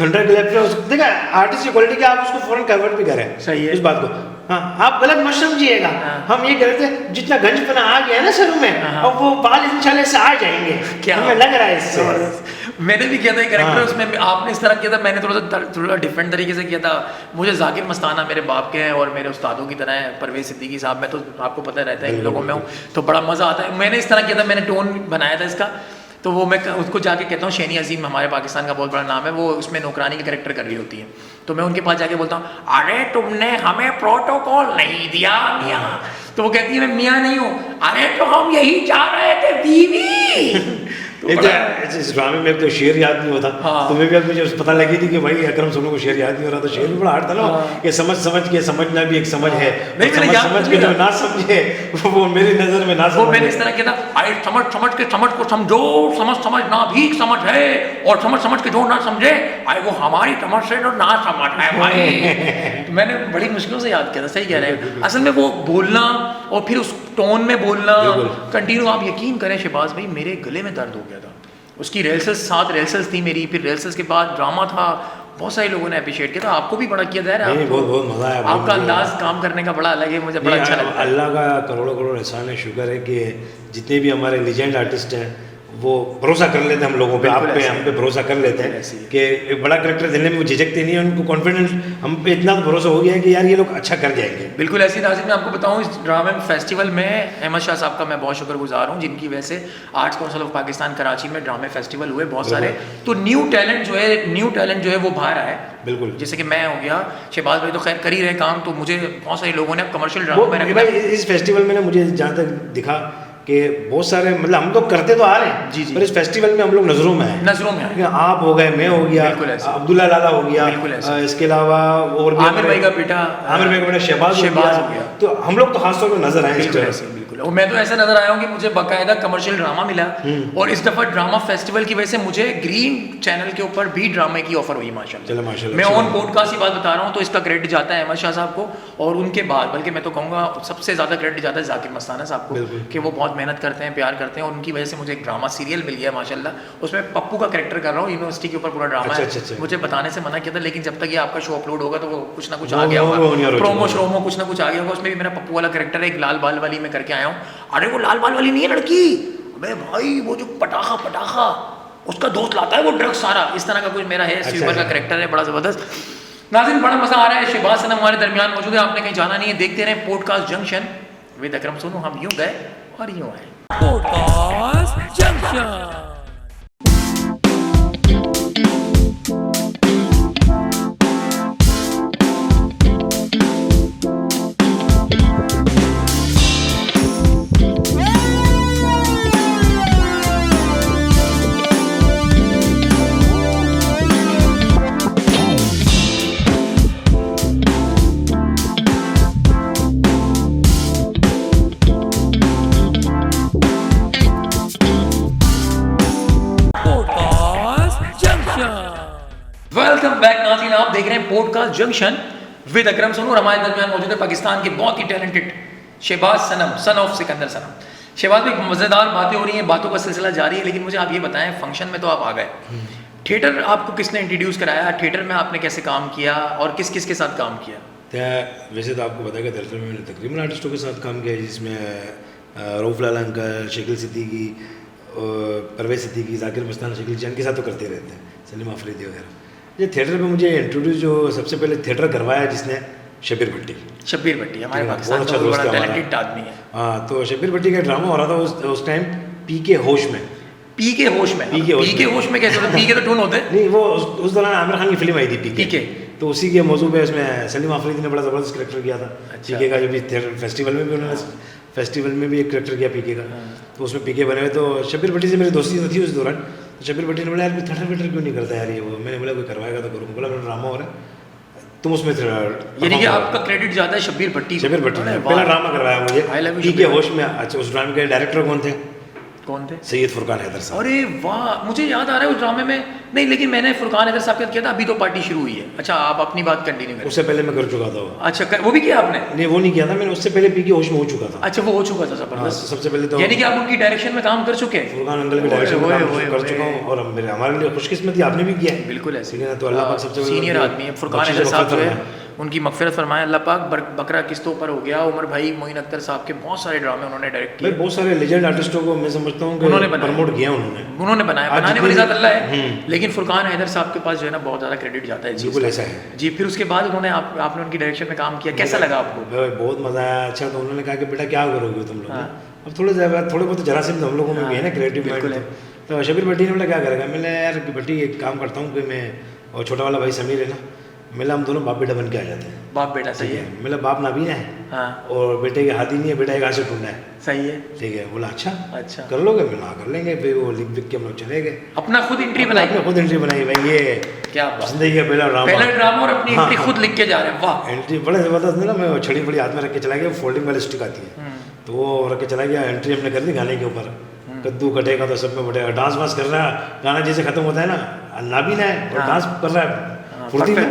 [SPEAKER 2] थंडर ग्लैप देखा, आर्टिस्ट की क्वालिटी क्या, आप उसको फौरन कन्वर्ट भी करें
[SPEAKER 1] सही है
[SPEAKER 2] उस बात को। हाँ, आप गलत मत समझिएगा। हम ये कहते हैं जितना गंजपना आ गया ना सर में, और वो बाल इंशाल्लाह से आ जाएंगे,
[SPEAKER 1] क्या
[SPEAKER 2] हमें लग रहा है इससे।
[SPEAKER 1] मैंने भी किया था एक कैरेक्टर, उसमें आपने इस तरह किया था, मैंने थोड़ा डिफरेंट तरीके से किया था। मुझे जाकिर मस्ताना मेरे बाप के हैं और मेरे उस्तादों की तरह है, परवेज सिद्दीकी साहब, मैं तो आपको पता रहता है इन लोगों में हूँ, तो बड़ा मज़ा आता है। मैंने इस तरह किया था, मैंने टोन बनाया था इसका, तो वो मैं उसको जाके कहता हूँ, शैनी अजीम हमारे पाकिस्तान का बहुत बड़ा नाम है, वो उसमें नौकरानी का कैरेक्टर कर रही होती है, तो मैं उनके पास जाके बोलता हूँ, अरे तुमने हमें प्रोटोकॉल नहीं दिया मियाँ। तो वो कहती है मैं मियाँ नहीं हूँ, अरे तो हम यही चाह रहे थे बीवी।
[SPEAKER 2] इस ड्रामे में तो शेर याद नहीं होता।
[SPEAKER 1] हाँ।
[SPEAKER 2] तुम्हें भी अब मुझे पता लगी थी कि भाई अकरम सोनू को शेर याद नहीं हो रहा, तो शेर भी बड़ा हार्ड था ना। कि समझ के समझना भी एक समझ है,
[SPEAKER 1] नहीं, मैंने याद
[SPEAKER 2] समझ के जो ना समझे वो मेरी नजर में ना समझे।
[SPEAKER 1] वो मैंने इस तरह किया था, अरे समझ के समझ को समझो, समझ ना भी समझ है, और समझ के जो ना समझे, अरे वो हमारी समझ से जो ना समझ है भाई। तो मैंने बड़ी मुश्किलों से याद किया था, सही कह रहे हैं। असल में वो बोलना और फिर उस टोन में बोलना कंटिन्यू, आप यकीन करें शहबाज भाई, मेरे गले में दर्द हो गया था। उसकी रिहर्सल्स 7 रिहर्सल्स थी मेरी, फिर रिहर्सल्स के बाद ड्रामा था, बहुत सारे लोगों ने अप्रिशिएट किया था, आपको भी बड़ा किया था।
[SPEAKER 2] बहुत मजा आया,
[SPEAKER 1] आपका अंदाज काम करने का बड़ा अलग है, मुझे बड़ा अच्छा लगता है।
[SPEAKER 2] अल्लाह का करोड़ों एहसान है, शुक्र है कि जितने भी हमारे लीजेंड आर्टिस्ट हैं वो भरोसा कर लेते हैं हम लोगों पे, आप पे, हम पे भरोसा कर लेते हैं कि एक बड़ा कैरेक्टर देने में वो झिझकते नहीं है, उनको कॉन्फिडेंस हम पे इतना तो भरोसा हो गया है कि यार ये लोग अच्छा कर जाएंगे।
[SPEAKER 1] बिल्कुल ऐसी नाज़रीन, मैं आपको बताऊं, इस ड्रामे फेस्टिवल में अहमद शाह साहब का मैं बहुत शुक्रगुजार हूं, जिनकी वजह से arts council of Pakistan Karachi में ड्रामे फेस्टिवल हुए बहुत सारे, तो न्यू टैलेंट जो है वो बाहर आया। बिल्कुल, जैसे कि मैं हो गया, शहबाज भाई तो खैर कर ही रहे काम, तो मुझे बहुत सारे लोगों ने कमर्शियल ड्रामा में
[SPEAKER 2] भाई इस फेस्टिवल में ना मुझे जहाँ तक दिखा कि बहुत सारे, मतलब हम लोग करते तो आ रहे हैं
[SPEAKER 1] जी,
[SPEAKER 2] पर इस फेस्टिवल में हम लोग नजरों में आए। आप हो गए, मैं हो गया, अब्दुल्ला लाला हो गया, इसके अलावा और भी
[SPEAKER 1] आमिर भाई का बेटा
[SPEAKER 2] शहबाज हो गया, तो हम लोग तो खासतौर पर नजर आए।
[SPEAKER 1] बिल्कुल, और मैं तो ऐसा नजर आया हूँ कि मुझे बाकायदा कमर्शियल ड्रामा मिला, और इस दफा ड्रामा फेस्टिवल की वजह से मुझे ग्रीन चैनल के ऊपर भी ड्रामे की ऑफर हुई माशाल्लाह। मैं ऑन पॉडकास्ट की बात बता रहा हूँ, तो इसका क्रेडिट जाता है अहमद शाह साहब को, और उनके बाद बल्कि मैं तो कहूँगा सबसे ज्यादा क्रेडिट जाता है जाकिर मस्ताना साहब को, कि वो बहुत मेहनत करते हैं, प्यार करते हैं, और उनकी वजह से मुझे एक ड्रामा सीरियल मिल गया माशाल्लाह। उसमें पप्पू का कैरेक्टर कर रहा हूँ, यूनिवर्सिटी के ऊपर पूरा ड्रामा है। मुझे बताने से मना किया था, लेकिन जब तक ये आपका शो अपलोड होगा तो वो कुछ ना कुछ आ गया होगा, प्रोमो श्रोमो कुछ ना कुछ आ गया होगा। उसमें भी मेरा पप्पू वाला कैरेक्टर है, एक लाल बाल वाली मैं करके आया हूँ। अरे वो लाल बाल वाली नहीं है लड़की, अबे भाई वो जो पटाखा उसका दोस्त लाता है वो ड्रग्स सारा, इस तरह का कुछ मेरा है, स्वीपर का कैरेक्टर है, बड़ा जबरदस्त। नाज़रीन बड़ा मजा आ रहा है, शहबाज सनम हमारे दरमियान मौजूद है, आपने कहीं जाना नहीं है, देखते रहे podcast junction with Akram Sonu. हम यूं गए और यूं आए, पॉडकास्ट जंक्शन। नाज़रीन, आप देख रहे हैं podcast junction with Akram Sonu. हमारे दरमियान मौजूद है पाकिस्तान के बहुत ही talented Shahbaz Sanam, son of Sikandar Sanam. Shahbaz में मज़ेदार बातें हो रही हैं, बातों का सिलसिला जारी है, लेकिन मुझे आप ये बताएं, फंक्शन में तो आप आ गए, थिएटर आपको किसने इंट्रोड्यूस कराया, थिएटर में आपने कैसे काम किया और किस किस के साथ काम किया?
[SPEAKER 2] वैसे तो आपको पता है कि दरअसल मैंने तकरीबन आर्टिस्टों के साथ काम किया, जिसमें रऊफ लाल अंकल, शकील सिद्दीकी, परवेज सिद्दीकी, जाकिर मस्तान, शकील जान के साथ तो करते रहते हैं, सलीम आफरीदी वगैरह। ये थिएटर पे मुझे इंट्रोड्यूस जो सबसे पहले थिएटर करवाया जिसने, शब्बीर भट्टी।
[SPEAKER 1] शब्बीर भट्टी हमारे पाकिस्तान
[SPEAKER 2] अच्छा
[SPEAKER 1] का
[SPEAKER 2] दोस्त
[SPEAKER 1] बड़ा
[SPEAKER 2] है
[SPEAKER 1] टैलेंटेड आदमी है।
[SPEAKER 2] हाँ, तो शब्बीर भट्टी का ड्रामा हो रहा था उस टाइम पी के होश में।
[SPEAKER 1] पी के होश में? पी के होश में कैसे होता? पी के तो टून होते हैं।
[SPEAKER 2] नहीं, वो उस दौरान आमिर खान की फिल्म आई थी पी के, तो उसी के मौजू पे इसमें सलीम आफरीदी ने बड़ा ज़बरदस्त करेक्टर किया था।
[SPEAKER 1] अच्छा।
[SPEAKER 2] पीके का जो भी थिएटर फेस्टिवल में भी उन्होंने फेस्टिवल में भी एक करेक्टर किया पीके का, तो उसमें पीके बने हुए। तो शब्बीर भट्टी से मेरी दोस्ती थी उस दौरान, तो शब्बीर भट्टी ने बोला यार थिएटर वेटर क्यों नहीं करता यार ये वो। मैंने बोला कोई करवाएगा तो करूँगा। बोला मेरा ड्रामा हो रहा है, तुम उसमें
[SPEAKER 1] यानी कि आपका क्रेडिट ज़्यादा है शब्बीर भट्टी।
[SPEAKER 2] शब्बीर भट्टी ने पहला ड्रामा करवाया मुझे पी के होश में। अच्छा, उस ड्रामे के डायरेक्टर कौन थे?
[SPEAKER 1] कौन थे?
[SPEAKER 2] सैयद फुरकान हैदर साहब।
[SPEAKER 1] अरे वाह, मुझे याद आ रहा है उस ड्रामे में। नहीं, लेकिन मैंने फुरकान हैदर साहब के साथ किया था, अभी तो पार्टी शुरू हुई है। अच्छा, आप अपनी बात कंटिन्यू करें।
[SPEAKER 2] उससे पहले मैं कर चुका था वो।
[SPEAKER 1] अच्छा, वो भी किया आपने?
[SPEAKER 2] नहीं, वो नहीं किया था मैंने, उससे पहले पी के होश में हो चुका था।
[SPEAKER 1] अच्छा, वो हो चुका था, जबरदस्त।
[SPEAKER 2] सबसे पहले तो
[SPEAKER 1] यानी कि आप उनकी डायरेक्शन में काम कर चुके हैं?
[SPEAKER 2] फुरकान अंकल की डायरेक्शन में काम कर चुका हूँ, और हमारे लिए खुशकिस्मती आपने भी किया है।
[SPEAKER 1] बिल्कुल ऐसे।
[SPEAKER 2] तो अल्लाह पाक सबसे
[SPEAKER 1] सीनियर आदमी है फुरकान हैदर साहब जो है, उनकी मगफिरत फरमाए अल्लाह पाक। बकरा किस्तों पर हो गया, उमर भाई, मोइन अख्तर साहब के बहुत सारे ड्रामे उन्होंने डायरेक्ट किए।
[SPEAKER 2] बहुत सारे लेजेंड आर्टिस्टों को मैं समझता हूँ
[SPEAKER 1] उन्होंने
[SPEAKER 2] प्रमोट किया
[SPEAKER 1] उन्होंने बनाया। बनाने वाली ज़ात अल्लाह है, लेकिन फुरकान हैदर साहब के पास जो है ना बहुत ज़्यादा क्रेडिट जाता है।
[SPEAKER 2] बिल्कुल ऐसा है
[SPEAKER 1] जी। फिर उसके बाद उन्होंने आपने उनकी डायरेक्शन में काम किया, कैसा लगा आपको?
[SPEAKER 2] बहुत मज़ा आया। अच्छा, तो उन्होंने कहा कि बेटा क्या करोगे तुम लोग? अब थोड़े बहुत जरासीम हम लोगों में भी है ना क्रिएटिव माइंड। तो शब्बीर भट्टी ने बोला क्या करेगा? मैंने यार भट्टी एक काम करता हूँ कि मैं और छोटा वाला भाई समीर है ना, मिला हम दोनों बाप बेटा बन के आ जाते हैं।
[SPEAKER 1] बाप बेटा, सही है।
[SPEAKER 2] मेरा बाप नाबीना है, हाँ, और बेटे के हाथ ही नहीं है, बेटा एक हाथ से ढूंढना है।
[SPEAKER 1] सही है,
[SPEAKER 2] ठीक है। बोला अच्छा
[SPEAKER 1] अच्छा
[SPEAKER 2] कर लोगे? मैं कर लेंगे। फिर वो लिख के हम लोग चले गए,
[SPEAKER 1] अपना खुद एंट्री बनाई।
[SPEAKER 2] खुद एंट्री बनाई भाई, ये क्या जिंदगी का पहला ड्रामा और अपनी एंट्री खुद लिख के जा रहे हैं। वाह, एंट्री बड़ा जबरदस्त ना। मैं छड़ी बड़ी हाथ में रख के चला गया, फोल्डिंग वाली स्टिक आती है, तो वो रख के चला गया। एंट्री हमने कर दी गाने के ऊपर, कद्दू कटेगा तो सब में बटेगा। डांस वांस कर रहा है, गाना जैसे खत्म होता है ना, नाबीना है और डांस कर रहा है फुर्ती में,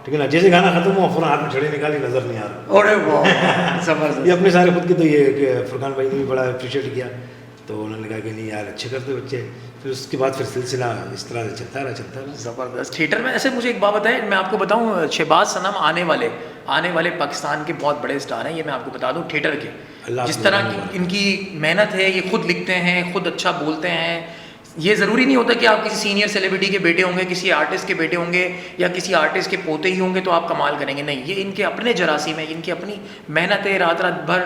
[SPEAKER 2] ठीक है ना। जैसे गाना खत्म हुआ फौरन हाथ में छड़ी निकाली, नजर नहीं आ रहा।
[SPEAKER 1] अरे वाह, जबरदस्त।
[SPEAKER 2] ये अपने सारे खुद के, तो ये फुरकान भाई ने भी बड़ा अप्रिशिएट किया, तो उन्होंने कहा कि नहीं यार अच्छे करते बच्चे। फिर उसके बाद फिर सिलसिला इस तरह से चलता रहा।
[SPEAKER 1] ज़बरदस्त। थिएटर में ऐसे मुझे एक बात बताएं, मैं आपको बताऊं, शहबाज सनम आने वाले पाकिस्तान के बहुत बड़े स्टार हैं, ये मैं आपको बता दूं थिएटर के। जिस तरह की इनकी मेहनत है, ये खुद लिखते हैं, खुद अच्छा बोलते हैं। ये ज़रूरी नहीं होता कि आप किसी सीनियर सेलिब्रिटी के बेटे होंगे, किसी आर्टिस्ट के बेटे होंगे या किसी आर्टिस्ट के पोते ही होंगे तो आप कमाल करेंगे। नहीं, ये इनके अपने जरासीम है, इनकी अपनी मेहनत है। रात भर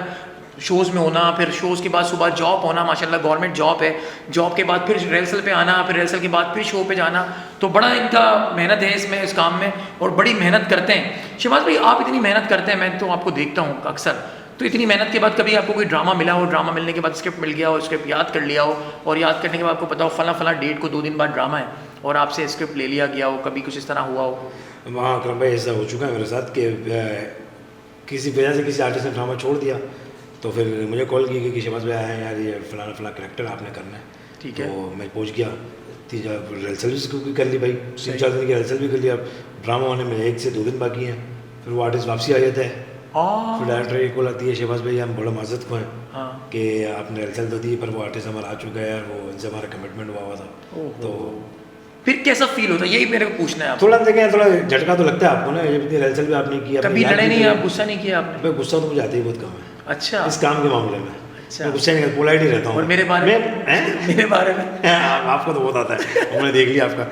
[SPEAKER 1] शोज़ में होना, फिर शोज़ के बाद सुबह जॉब होना, माशाल्लाह गवर्नमेंट जॉब है, जॉब के बाद फिर रिहर्सल पे आना, फिर रिहर्सल के बाद फिर शो पे जाना, तो बड़ा इनका मेहनत है इसमें, इस काम में, और बड़ी मेहनत करते हैं। शहबाज भाई, आप इतनी मेहनत करते हैं, मैं तो आपको देखता हूँ अक्सर, तो इतनी मेहनत के बाद कभी आपको कोई ड्रामा मिला हो, ड्रामा मिलने के बाद स्क्रिप्ट मिल गया हो, स्क्रिप्ट याद कर लिया हो, और याद करने के बाद आपको पता हो फला डेट को 2 दिन बाद ड्रामा है, और आपसे स्क्रिप्ट ले लिया गया हो, कभी कुछ इस तरह हुआ हो?
[SPEAKER 2] वहाँ अकरम भाई ऐसा हो चुका है मेरे साथ कि किसी वजह से किसी आर्टिस्ट ने ड्रामा छोड़ दिया, तो फिर मुझे कॉल की कि शहबाज भाई आए हैं यार, ये फलाना करेक्टर आपने करना है। ठीक है, तो मैं पहुँच गया, रिहर्सल भी कर ली भाई, 3-4 दिन की रिहर्सल भी कर लिया। ड्रामा होने में 1 से 2 दिन बाकी हैं, फिर वो आर्टिस्ट वापसी आ जाता है। फिर डायरेक्टर की कॉल आती है, शहबाज भाई हम बड़ा माजरत को हैं कि आपने रिहर्सल तो दी, पर वो आर्टिस्ट हमारा आ चुका है यार, वो इनसे हमारा कमिटमेंट हुआ था। तो
[SPEAKER 1] फिर कैसा फील होता है, यही मेरे को पूछना है।
[SPEAKER 2] थोड़ा देखें, थोड़ा झटका तो लगता है आपको ना, ये रिहर्सल भी आपने किया,
[SPEAKER 1] कभी लड़े नहीं आप, गुस्सा नहीं किया आपने?
[SPEAKER 2] गुस्सा तो मुझे आता ही बहुत कम है।
[SPEAKER 1] अच्छा,
[SPEAKER 2] इस काम के मामले में मैं गुस्से नहीं, पोलाइट ही रहता हूँ।
[SPEAKER 1] और मेरे बारे में
[SPEAKER 2] आपको तो बहुत आता है, हमने देख लिया आपका।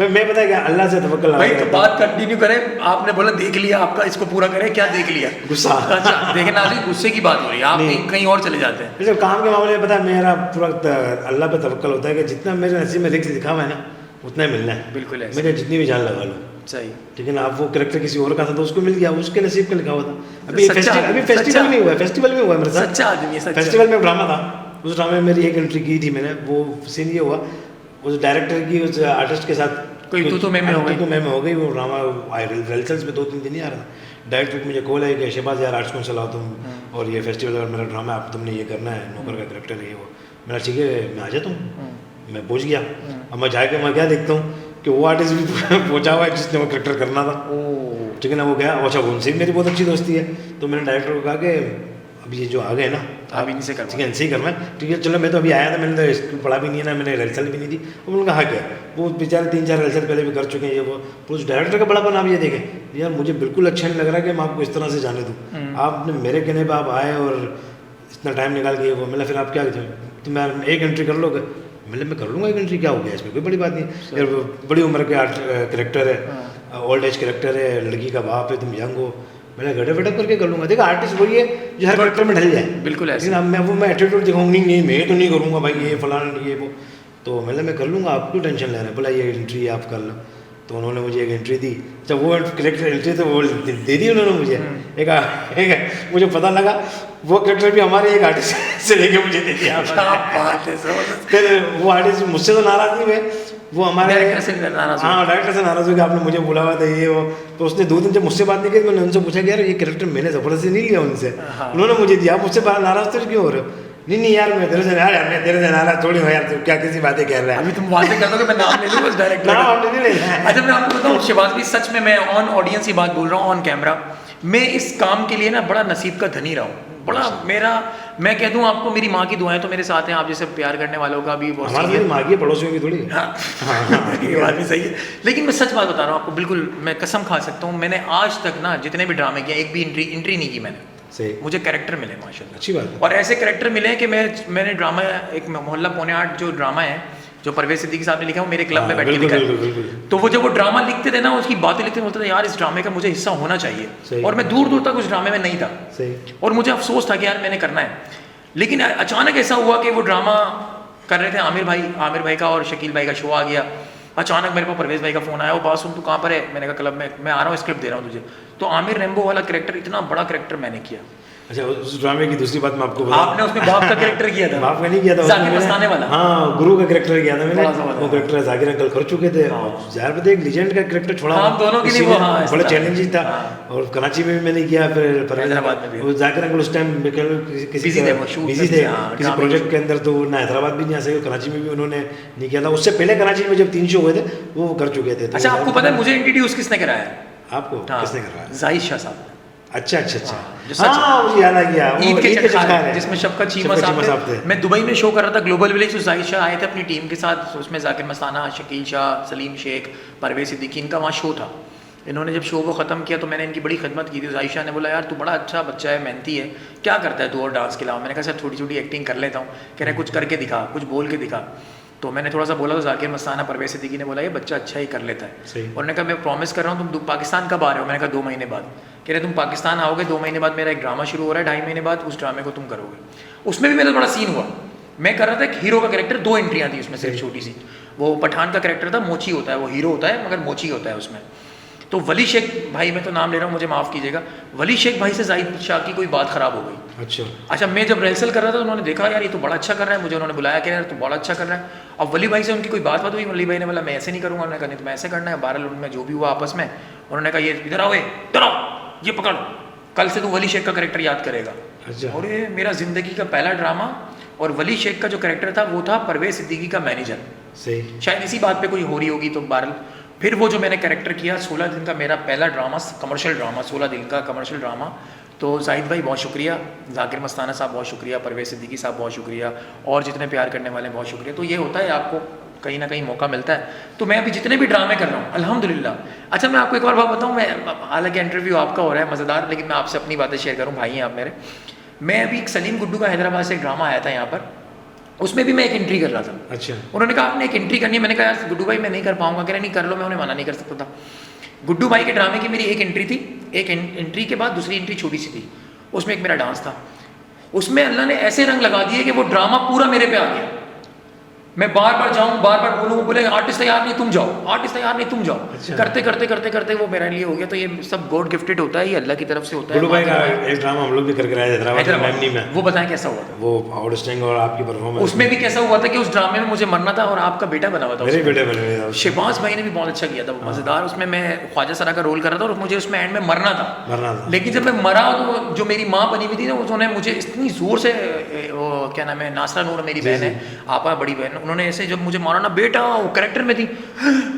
[SPEAKER 2] मैं पता है क्या, अल्लाह से तवक्कल
[SPEAKER 1] भाई, तो बात कंटिन्यू करें। आपने बोला देख लिया आपका, इसको पूरा करें। क्या देख लिया? गुस्सा। अच्छा, देखिए नाज़रीन, गुस्से की बात हो रही है, आप कहीं और चले जाते हैं।
[SPEAKER 2] जब काम के मामले में पता है मेरा पूरा अल्लाह पे तवक्कल होता है कि जितना मेरे नसीब में रिस्क लिखा हुआ है ना, उतना ही मिलना है।
[SPEAKER 1] बिल्कुल है,
[SPEAKER 2] मेरे जितनी भी जान लगा लो।
[SPEAKER 1] सही,
[SPEAKER 2] ठीक है ना। आप वो कैरेक्टर किसी और का था तो उसको मिल गया, उसके नसीब का लिखा हुआ था। अभी फेस्टिवल में हुआ है, फेस्टिवल में हुआ है मेरे साथ।
[SPEAKER 1] सच्चा आदमी है।
[SPEAKER 2] फेस्टिवल में ड्रामा था, उस ड्रामे में मेरी एक एंट्री की थी मैंने। वो सीन ये हुआ, उस डायरेक्टर की उस आर्टिस्ट के साथ
[SPEAKER 1] कोई तो मैं
[SPEAKER 2] हो गई। वो ड्रामा रिहर्सल्स में 2-3 दिन नहीं आ रहा। डायरेक्टर को मुझे कॉल है कि शहबाज यार आर्ट्स कौन सा लाओ तुम, और ये फेस्टिवल और मेरा ड्रामा आप तुमने ये करना है, नौकर का करेक्टर है वो। मेरा ठीक है, मैं आ जाता हूँ। मैं पहुँच गया। अब मैं जाके मैं क्या देखता हूँ कि वो आर्टिस्ट भी पहुंचा हुआ है जिसने वो करेक्टर करना था, ठीक है ना। वो गया, अच्छा उनसे भी मेरी बहुत अच्छी दोस्ती है, तो मैंने डायरेक्टर को कहा कि अब ये जो आ गए ना
[SPEAKER 1] आप इनसे कर,
[SPEAKER 2] ठीक है इनसे ही करना है, ठीक है चलो। मैं तो अभी आया था, मैंने तो स्क्रिप्ट पढ़ा भी नहीं है ना, मैंने रिहर्सल भी नहीं थी। और उन्होंने कहा क्या, वो बेचारे 3-4 रिहर्सल पहले भी कर चुके हैं, ये वो उस डायरेक्टर का बड़ापन आप ये देखें यार, मुझे बिल्कुल अच्छा नहीं लग रहा कि मैं आपको इस तरह से जाने दूँ। आपने मेरे कहने पर आप आए और इतना टाइम निकाल के वो, मतलब फिर आप क्या तो मैं एक एंट्री कर लोगे, मतलब मैं कर लूँगा एक एंट्री, क्या हो गया इसमें, कोई बड़ी बात नहीं यार। बड़ी उम्र के करेक्टर है, ओल्ड एज करेक्टर है, लड़की का बाप है, तुम यंग हो, मैंने गड़े बड़े करके कर लूँगा। देखो आर्टिस्ट वही है जो हर करेक्टर में ढल जाए,
[SPEAKER 1] बिल्कुल ऐसे।
[SPEAKER 2] लेकिन अब मैं एटीट्यूड दिखाऊंगी नहीं, मैं तो नहीं करूँगा भाई ये फलाना ये वो, तो मतलब मैं कर लूँगा, आप क्यों टेंशन ले रहे हैं, बोला ये एंट्री आप कर लो। तो उन्होंने मुझे एक एंट्री दी, जब वो करेक्टर एंट्री तो वो दे दी उन्होंने मुझे। एक मुझे पता लगा वो करेक्टर भी हमारे एक आर्टिस्ट से लेके मुझे दे दिया। फिर वो आर्टिस्ट मुझसे तो नाराज नहीं हुए, वो हमारे
[SPEAKER 1] डायरेक्टर से नाराज,
[SPEAKER 2] हाँ डायरेक्टर से नाराज हो कि आपने मुझे बुला हुआ था ये वो। तो उसने 2 दिन जब मुझसे बात नहीं की, मैंने उनसे पूछा कि यार ये करेक्टर मैंने ज़बरदस्ती नहीं लिया उनसे, उन्होंने मुझे दिया, आप मुझसे नाराज तो क्यों हो रहे हो। नहीं यार मैं तेरे से नाराज थोड़ी हो यार, तू क्या किसी बातें कह रहा है।
[SPEAKER 1] अभी तुम बातें कर दो कि मैं नाम ले लूँ बस डायरेक्टर
[SPEAKER 2] नाम हमने नहीं लेना है।
[SPEAKER 1] अच्छा मैं आपको बताऊँ शिवाज भी, सच में मैं ऑन ऑडियंस की बात बोल रहा हूँ, ऑन कैमरा मैं इस काम के लिए ना बड़ा नसीब का धनी रहा हूँ, बड़ा मेरा, मैं कह दूं आपको मेरी माँ की दुआएं तो मेरे साथ हैं, आप जैसे प्यार करने वालों का भी बहुत
[SPEAKER 2] हमारी माँ की पड़ोसियों की थोड़ी।
[SPEAKER 1] हाँ ये बात भी सही है, लेकिन मैं सच बात बता रहा हूँ आपको, बिल्कुल मैं कसम खा सकता हूँ, मैंने आज तक ना जितने भी ड्रामे किए एक भी एंट्री नहीं की मैंने,
[SPEAKER 2] सही,
[SPEAKER 1] मुझे कैरेक्टर मिले माशाल्लाह,
[SPEAKER 2] अच्छी बात है।
[SPEAKER 1] और ऐसे कैरेक्टर मिले कि मैंने ड्रामा, एक मोहल्ला पौने 8 जो ड्रामा है जो परवेज सिद्दीकी साहब ने लिखा, वो मेरे क्लब में बैठ के लिखा है। तो वो जब वो ड्रामा लिखते थे ना, उसकी बातें लिखते बोलते थे यार इस ड्रामे का मुझे हिस्सा होना चाहिए, और मैं दूर दूर तक उस ड्रामे में नहीं था, और मुझे अफसोस था कि यार मैंने करना है। लेकिन अचानक ऐसा हुआ कि वो ड्रामा कर रहे थे आमिर भाई का और शकील भाई का शो आ गया, अचानक मेरे पास परवेज भाई का फोन आया, वो बात सुन तू कहाँ पर है, मैंने कहा क्लब में, मैं आ रहा हूँ स्क्रिप्ट दे रहा हूँ तुझे। तो आमिर रेम्बो वाला कैरेक्टर, इतना बड़ा कैरेक्टर मैंने किया।
[SPEAKER 2] अच्छा उस ड्रामे की दूसरी बात मैं आपको बताऊं,
[SPEAKER 1] आपने उसमें बाप का कैरेक्टर किया था।
[SPEAKER 2] बाप का नहीं किया था,
[SPEAKER 1] जाकिर मस्ताने वाला,
[SPEAKER 2] हाँ गुरु का कैरेक्टर किया था मैंने, वो कैरेक्टर जाकिर अंकल कर चुके थे, यार पता एक लेजेंड का कैरेक्टर छोड़ा,
[SPEAKER 1] हम दोनों के लिए वो
[SPEAKER 2] बड़ा चैलेंजिंग था। और कराची में भी मैंने किया, फिर
[SPEAKER 1] हैदराबाद में भी,
[SPEAKER 2] वो जाकिर अंकल उस टाइम किसी बिजी थे किसी प्रोजेक्ट के अंदर, तो ना हैदराबाद भी नहीं आ सके, कराची में भी उन्होंने नहीं किया था। उससे पहले कराची में जब 3 शो हुए थे वो कर चुके थे।
[SPEAKER 1] अच्छा आपको पता है मुझे इंट्रोड्यूस किसने कराया?
[SPEAKER 2] आपको किसने करवाया?
[SPEAKER 1] जाहिद शाह साहब।
[SPEAKER 2] अच्छा मुझे याद आ गया,
[SPEAKER 1] ईद के चटखारे जिसमें शफकत चीमा साहब थे। मैं दुबई में शो कर रहा था ग्लोबल विलेज, तो जाहिद शाह आए थे अपनी टीम के साथ, उसमें जाकिर मस्ताना, शकील शाह, सलीम शेख, परवेज सिद्दीकी, इनका वहाँ शो था। इन्होंने जब शो को ख़त्म किया तो मैंने इनकी बड़ी खिदमत की थी। जाहिद शाह ने बोला यार तू बड़ा अच्छा बच्चा है, मेहनती है, क्या करता है तू और डांस के अलावा? मैंने कहा सर छोटी छोटी एक्टिंग कर लेता हूँ। कह रहे कुछ करके दिखा, कुछ बोल के दिखा। तो मैंने थोड़ा सा बोला तो जाकिर मस्ताना, परवेज सिद्दीकी ने बोला ये बच्चा अच्छा ही कर लेता है। और उन्होंने कहा मैं प्रॉमिस कर रहा हूँ तुम पाकिस्तान कब आ रहे हो? मैंने कहा 2 महीने बाद। कह रहे तुम पाकिस्तान आओगे 2 महीने बाद, मेरा एक ड्रामा शुरू हो रहा है, 2.5 महीने बाद उस ड्रामे को तुम करोगे। उसमें भी मेरा बड़ा सीन हुआ, मैं कर रहा था एक हीरो का कैरेक्टर, 2 एंट्रियाँ थी उसमें सिर्फ छोटी सी। वो पठान का कैरेक्टर था, मोची होता है, वो हीरो होता है मगर मोची होता है उसमें। तो वली शेख भाई, मैं तो नाम ले रहा हूँ मुझे माफ़ कीजिएगा, वली शेख भाई से जाहिद शाह की कोई बात ख़राब हो गई। अच्छा मैं जब रिहर्सल कर रहा था तो उन्होंने देखा यार ये तो बड़ा अच्छा कर रहा है, मुझे उन्होंने बुलाया कि यार तू बड़ा अच्छा कर रहा है। अब वली भाई से उनकी कोई बात हुई, वली भाई ने बोला मैं ऐसे नहीं करूँगा, उन्होंने कहा नहीं तो मैं ऐसे करना है। 12 उनमें जो भी हुआ आपस में, उन्होंने कहा ये इधर आओ, ये पकड़, कल से तू वली शेख का कैरेक्टर याद करेगा। और ये मेरा ज़िंदगी का पहला ड्रामा, और वली शेख का जो कैरेक्टर था वो था परवेज सिद्दीकी का मैनेजर। सही, शायद इसी बात पे कोई हो रही होगी। तो बहरहाल फिर वो जो मैंने कैरेक्टर किया, 16 दिन का मेरा पहला ड्रामा, कमर्शियल ड्रामा, 16 दिन का कमर्शियल ड्रामा। तो जाहिद भाई बहुत शुक्रिया, जाकिर मस्ताना साहब बहुत शुक्रिया, परवेज सिद्दीकी साहब बहुत शुक्रिया, और जितने प्यार करने वाले बहुत शुक्रिया। तो ये होता है, आपको कहीं ना कहीं मौका मिलता है। तो मैं अभी जितने भी ड्रामे कर रहा हूँ अल्हम्दुलिल्लाह। अच्छा मैं आपको एक और बात बताऊँ, मैं हालांकि इंटरव्यू आपका हो रहा है मज़ेदार, लेकिन मैं आपसे अपनी बातें शेयर करूँ, भाई हैं आप मेरे। मैं अभी एक सलीम गुड्डू का हैदराबाद से एक ड्रामा आया था यहाँ पर, उसमें भी मैं एक एंट्री कर रहा था। अच्छा, उन्होंने कहा आपने एक एंट्री करनी है, मैंने कहा यार गुड्डू भाई मैं नहीं कर पाऊंगा। कह रहे नहीं कर लो, मैं उन्हें मना नहीं कर सकता था। गुड्डू भाई के ड्रामे की मेरी एक एंट्री थी, एक एंट्री के बाद दूसरी एंट्री छोटी सी थी, उसमें एक मेरा डांस था। उसमें अल्लाह ने ऐसे रंग लगा दिए कि वो ड्रामा पूरा मेरे पे आ गया। मैं बार बार जाऊँ, बार बार बोलूँ, बोले आर्टिस्ट तैयार नहीं तुम जाओ, आर्टिस्ट तैयार नहीं तुम जाओ। अच्छा। करते करते करते करते वो मेरे लिए हो गया। तो ये सब गॉड गिफ्टेड होता है, ये अल्लाह की तरफ से होता है। गुड्डू भाई का एक ड्रामा हम लोग भी करके आए हैदराबाद में, वो बताएं कैसा हुआ था? वो आउटस्टैंडिंग और आपकी परफॉर्मेंस उसमें भी कैसा हुआ था कि उस ड्रामे में मुझे मरना था और आपका बेटा बना हुआ था, मेरे बेटे बने हुए थे। शिबाज भाई ने भी बहुत अच्छा किया था, मजेदार। उसमें मैं ख्वाजा सरा का रोल कर रहा था और मुझे उसमें एंड में मरना था। लेकिन जब मैं मरा तो जो मेरी माँ बनी हुई थी ना, उन्होंने मुझे इतनी जोर से वो वो क्या नाम है, नासरा नूर मेरी बहन है, आपा बड़ी बहन, उन्होंने ऐसे जब मुझे मारा ना बेटा, वो करेक्टर में थी,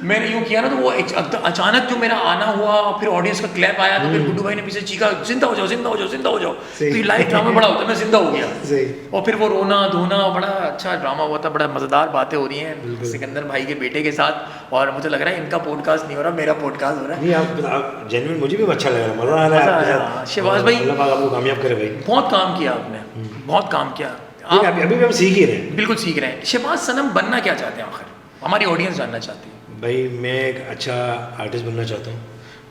[SPEAKER 1] मैंने यूँ किया ना तो वो अचानक जो मेरा आना हुआ, फिर ऑडियंस का क्लैप आया, तो फिर गुड्डू भाई ने पीछे चीखा जिंदा हो जाओ जिंदा हो जाओ जिंदा हो जाओ, तो ये लाइव ड्रामा बड़ा होता है, मैं जिंदा हो गया। और फिर वो रोना धोना बड़ा अच्छा ड्रामा हुआ था, बड़ा मज़ेदार बातें हो रही हैं सिकंदर भाई के बेटे के साथ, और मुझे लग रहा है इनका पॉडकास्ट नहीं हो रहा, मेरा पॉडकास्ट हो रहा है।
[SPEAKER 2] नहीं आप जेन्युइन, मुझे भी अच्छा लग रहा है, मज़ा आ रहा है।
[SPEAKER 1] शहबाज भाई
[SPEAKER 2] अल्लाह पाक आपको कामयाब करे भाई,
[SPEAKER 1] बहुत काम किया आपने, बहुत काम किया,
[SPEAKER 2] अभी भी हम सीख ही रहे हैं।
[SPEAKER 1] बिल्कुल सीख रहे हैं। शहबाज सनम बनना क्या चाहते हैं आखिर, हमारी ऑडियंस जानना चाहती है।
[SPEAKER 2] भाई मैं एक अच्छा आर्टिस्ट बनना चाहता हूँ,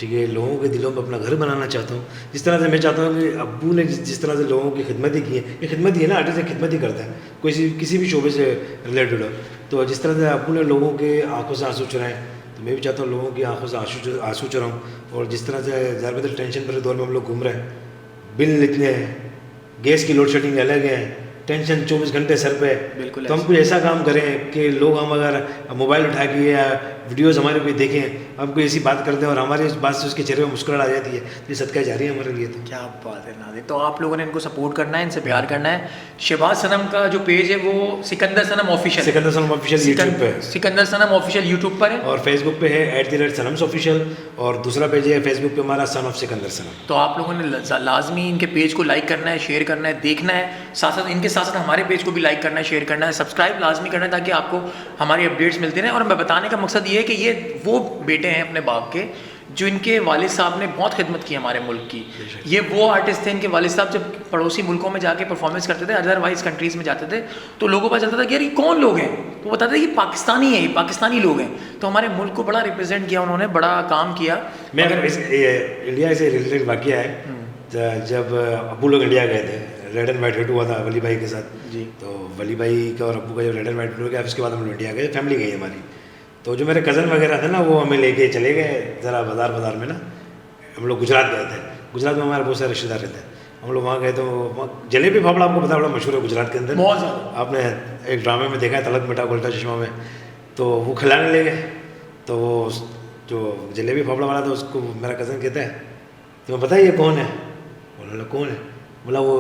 [SPEAKER 2] ठीक है, लोगों के दिलों में अपना घर बनाना चाहता हूँ, जिस तरह से मैं चाहता हूँ कि अब्बू ने जिस तरह से लोगों की खिदमत ही की है, ये खिदमत ही है ना, आर्टिस्ट खिदमत ही करता है, कोई किसी भी शोबे से रिलेटेड हो, तो जिस तरह से अब्बू ने लोगों के आंखों से आंसू चुराए, तो मैं भी चाहता हूँ लोगों की आंखों से आंसू चुराऊँ। और जिस तरह से ज़्यादातर टेंशन भरे दौर में हम लोग घूम रहे हैं, बिल इतने हैं, गैस की लोड शेडिंग अलग है, टेंशन 24 घंटे सर पे, तो हम कुछ ऐसा काम करें कि लोग हम अगर मोबाइल उठा के या वीडियोस हमारे कोई देखें, हम कोई ऐसी बात करते हैं और हमारी इस बात से उसके चेहरे में मुस्कुराहट आ जाती है, तो ये सदका जारी है हमारे लिए। तो
[SPEAKER 1] क्या बात है नाज़िर, तो आप लोगों ने इनको सपोर्ट करना है, इनसे प्यार करना है। शहबाज सनम का जो पेज है वो सिकंदर सनम ऑफिशियल,
[SPEAKER 2] सिकंदर सनम ऑफिशियल यूट्यूब पे,
[SPEAKER 1] सिकंदर सनम ऑफिशियल यूट्यूब पर है, और
[SPEAKER 2] फेसबुक पे है @सनम्स ऑफिशियल, और दूसरा पेज है फेसबुक पे हमारा सन ऑफ सिकंदर सनम।
[SPEAKER 1] तो आप लोगों ने लाजमी इनके पेज को लाइक करना है, शेयर करना है, देखना है, साथ साथ इनके साथ साथ हमारे पेज को भी लाइक करना है, शेयर करना है, सब्सक्राइब लाजमी करना है, ताकि आपको हमारी अपडेट्स मिलती रहें। और मैं बताने का मकसद ये है कि ये वो बेटे हैं अपने बाप के, जो इनके वालिद साहब ने बहुत खिदमत की हमारे मुल्क की। ये वो आर्टिस्ट थे, इनके वालिद साहब जब पड़ोसी मुल्कों में जाके परफॉर्मेंस करते थे, अदरवाइज कंट्रीज़ में जाते थे, तो लोगों को पता चलता था कि यार ये कौन लोग हैं, तो बताते थे ये पाकिस्तानी है, ये पाकिस्तानी लोग हैं। तो हमारे मुल्क को बड़ा रिप्रेजेंट किया उन्होंने, बड़ा काम किया।
[SPEAKER 2] मैं इंडिया से रिलेटेड वाक़या है, जब अब्बू लोग इंडिया गए थे, रेड एंड वाइट हिट हुआ था वली भाई के साथ जी, तो वली भाई का और अब्बू का जब रेड एंड वाइट हिट हो गया, उसके बाद हम लोग इंडिया गए, फैमिली गई हमारी, तो जो मेरे कज़न वगैरह थे ना, वो हमें लेके चले गए ज़रा बाज़ार में ना, हम लोग गुजरात गए थे, गुजरात में हमारे बहुत सारे रिश्तेदार रहते हैं, हम लोग वहाँ गए तो जलेबी फाफड़ा आपको पता बड़ा मशहूर है गुजरात के अंदर, बहुत ज़्यादा, आपने एक ड्रामे में देखा है तलक मिठा उल्टा चश्मा में, तो वो खिलाने ले गए, तो वो जो जलेबी फाफड़ा वाला था उसको मेरा कज़न कहता है तुम्हें पता है ये कौन है? बोला कौन है? बोला वो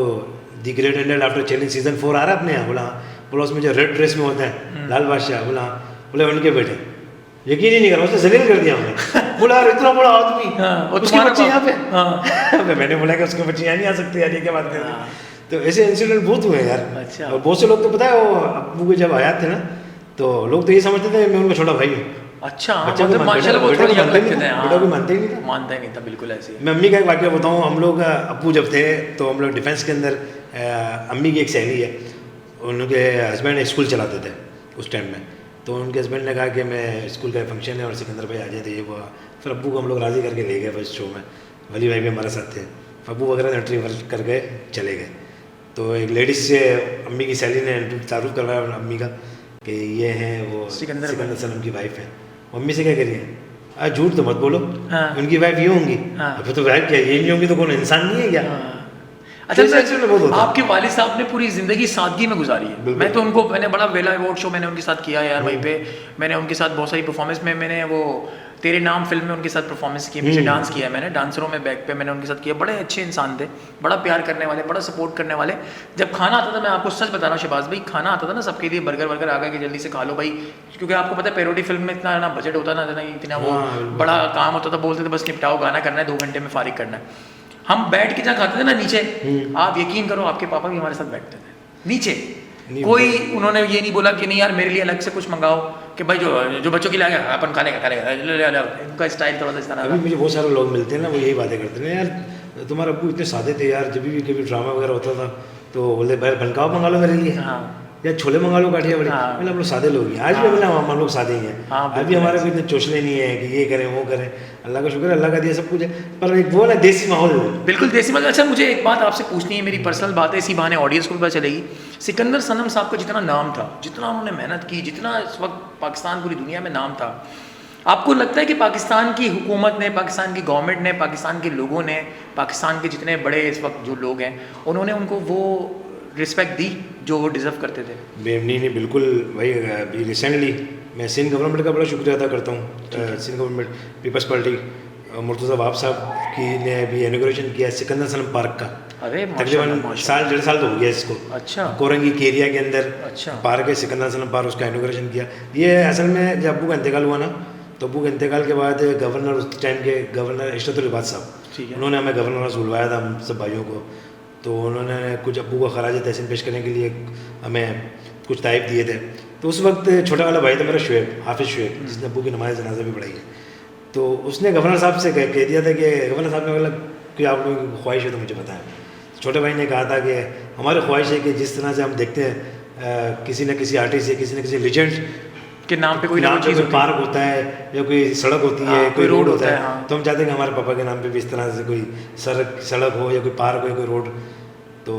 [SPEAKER 2] the great Indian after challenge season 4 आ रहा है अपने यहाँ। बोला उसमें जो रेड ड्रेस में होता है लाल बादशाह, बोले उनके बेटे, यकीन ही नहीं करा, उसने जलील कर दिया हमने। बोला यार इतना बड़ा आदमी, उसके बच्चे यहाँ पे, मैंने बोला कि उसके बच्चे यहाँ नहीं आ सकते यार, ये क्या बात कर रहे हैं। तो ऐसे इंसिडेंट बहुत हुए यार। अच्छा। और बहुत से लोग तो पता है वो अब्बू के जब आयात थे ना, तो लोग तो ये समझते थे मैं उनका छोटा भाई हूँ। अच्छा, मतलब माशाल्लाह बहुत थोड़ा यंग लगते थे, बेटा भी मानते ही नहीं था, मानता ही नहीं था, बिल्कुल ऐसे ही। मैं अम्मी का एक वाक़या बताऊँ, हम लोग अब्बू जब थे तो हम लोग डिफेंस के अंदर, अम्मी की एक सहेली है, उनके हस्बैंड स्कूल चलाते थे उस टाइम में, तो उनके हस्बैंड ने कहा कि मैं स्कूल का फंक्शन है और सिकंदर भाई आ जाते, ये वो, फिर अब्बू को हम लोग राज़ी करके ले गए फर्स्ट शो में, वली भाई भी हमारे साथ थे, अब्बू वगैरह एंट्री कर गए चले गए, तो एक लेडीज़ से अम्मी की सहेली ने तारुफ करवाया अम्मी का कि ये हैं वो सिकंदर सनम की वाइफ है। मम्मी से क्या करिए, आज झूठ तो मत बोलो, हाँ। उनकी वाइफ ये होंगी, हाँ। फिर तो वाइफ क्या ये नहीं होंगी तो कौन इंसान नहीं है क्या? हाँ। अच्छा, आपके वालिद साहब ने पूरी ज़िंदगी सादगी में गुजारी है। मैं तो उनको, मैंने बड़ा वेला अवार्ड शो मैंने उनके साथ किया यार, वहीं पे मैंने उनके साथ बहुत सारी परफॉर्मेंस में, मैंने वो तेरे नाम फिल्म में उनके साथ परफॉर्मेंस की, पीछे डांस किया मैंने, डांसरों में बैक पे मैंने उनके साथ किया। बड़े अच्छे इंसान थे, बड़ा प्यार करने वाले, बड़ा सपोर्ट करने वाले। जब खाना आता था, मैं आपको सच बता रहा हूँ शहबाज भाई, खाना आता था ना सबके लिए, बर्गर वर्गर आ गया कि जल्दी से खा लो भाई, क्योंकि आपको पता है पैरोडी फिल्म में इतना ना बजट होता ना इतना वो बड़ा काम होता था, बोलते थे बस निपटाओ, गाना करना है, 2 घंटे में फारिग करना है। हम बैठ के जहाँ खाते थे ना नीचे, आप यकीन करो आपके पापा भी हमारे साथ बैठते थे नीचे, कोई उन्होंने ये नहीं बोला कि नहीं यार मेरे लिए अलग से कुछ मंगाओ, कि भाई जो बच्चों के लिए आएगा अपन खा लेगा, इनका स्टाइल थोड़ा सा इस तरह। अभी मुझे बहुत सारे लोग मिलते हैं ना, वो यही बातें करते हैं यार तुम्हारे अब्बू इतने सादे थे यार, जब भी कभी ड्रामा वगैरह होता था तो बोलते भाई बनकाओ मंगा लो मेरे लिए, हाँ। या छोले मंगा लो काठिया बड़ी, हाँ। मतलब हम लोग सादे लोग हैं, आज भी हम लोग सादे ही हैं, हाँ, अभी हमारे को इतने चोचले नहीं है कि ये करें वो करें, अल्लाह का शुक्र है अल्लाह का दिया सब कुछ है, पर एक वो ना देसी माहौल, बिल्कुल देसी माहौल। अच्छा, मुझे एक बात आपसे पूछनी है, मेरी पर्सनल बात है, इसी बहाने ऑडियंस को भी पता चलेगी। सिकंदर सनम साहब का जितना नाम था, जितना उन्होंने मेहनत की, जितना इस वक्त पाकिस्तान पूरी दुनिया में नाम था, आपको लगता है कि पाकिस्तान की हुकूमत ने, पाकिस्तान की गवर्नमेंट ने, पाकिस्तान के लोगों ने, पाकिस्तान के जितने बड़े इस वक्त जो लोग हैं, उन्होंने उनको वो रिस्पेक्ट दी जो वो डिज़र्व करते थे? नहीं, बिल्कुल भाई। अभी रिसेंटली मैं सिंध गवर्नमेंट का बड़ा शुक्रिया अदा करता हूँ, सिंध गवर्नमेंट पीपल्स पार्टी मुर्तज़ा वहाब साहब की ने अभी इनॉग्रेशन किया सिकंदर सनम पार्क का।
[SPEAKER 1] अरे
[SPEAKER 2] तकरीबन साल 1.5 साल तो हो गया इसको।
[SPEAKER 1] अच्छा।
[SPEAKER 2] कोरंगी के एरिया के अंदर
[SPEAKER 1] अच्छा।
[SPEAKER 2] पार्क है सिकंदर सनम पार्क, उसका इनॉग्रेशन किया। ये असल में जब अब्बू का इंतकाल हुआ ना, तो अब्बू के इंतकाल के बाद गवर्नर, उस टाइम के गवर्नर इशरत उल इबाद साहब, उन्होंने हमें गवर्नर हाउस बुलवाया था हम सब भाइयों को। तो उन्होंने कुछ अब्बू को खराज तहसीन पेश करने के लिए हमें कुछ ताइफ दिए थे। तो उस वक्त छोटा वाला भाई था मेरा शुएब, हाफिज़ शुएब, जिसने अब्बू की नमाज़ जनाजा भी पढ़ाई है। तो उसने गवर्नर साहब से कह दिया था कि गवर्नर साहब ने बोला कि आप लोगों की ख्वाहिश है तो मुझे बताएं। छोटे भाई ने कहा था कि हमारी ख्वाहिश है कि जिस तरह से हम देखते हैं किसी न किसी आर्टिस्ट या किसी न किसी लेजेंड
[SPEAKER 1] के नाम पे कोई
[SPEAKER 2] नाम पे कोई पार्क होता है या कोई सड़क होती है, कोई रोड होता है, तो हम चाहते हैं कि हमारे पापा के नाम पे भी इस तरह से कोई सड़क हो या कोई पार्क हो या कोई रोड। तो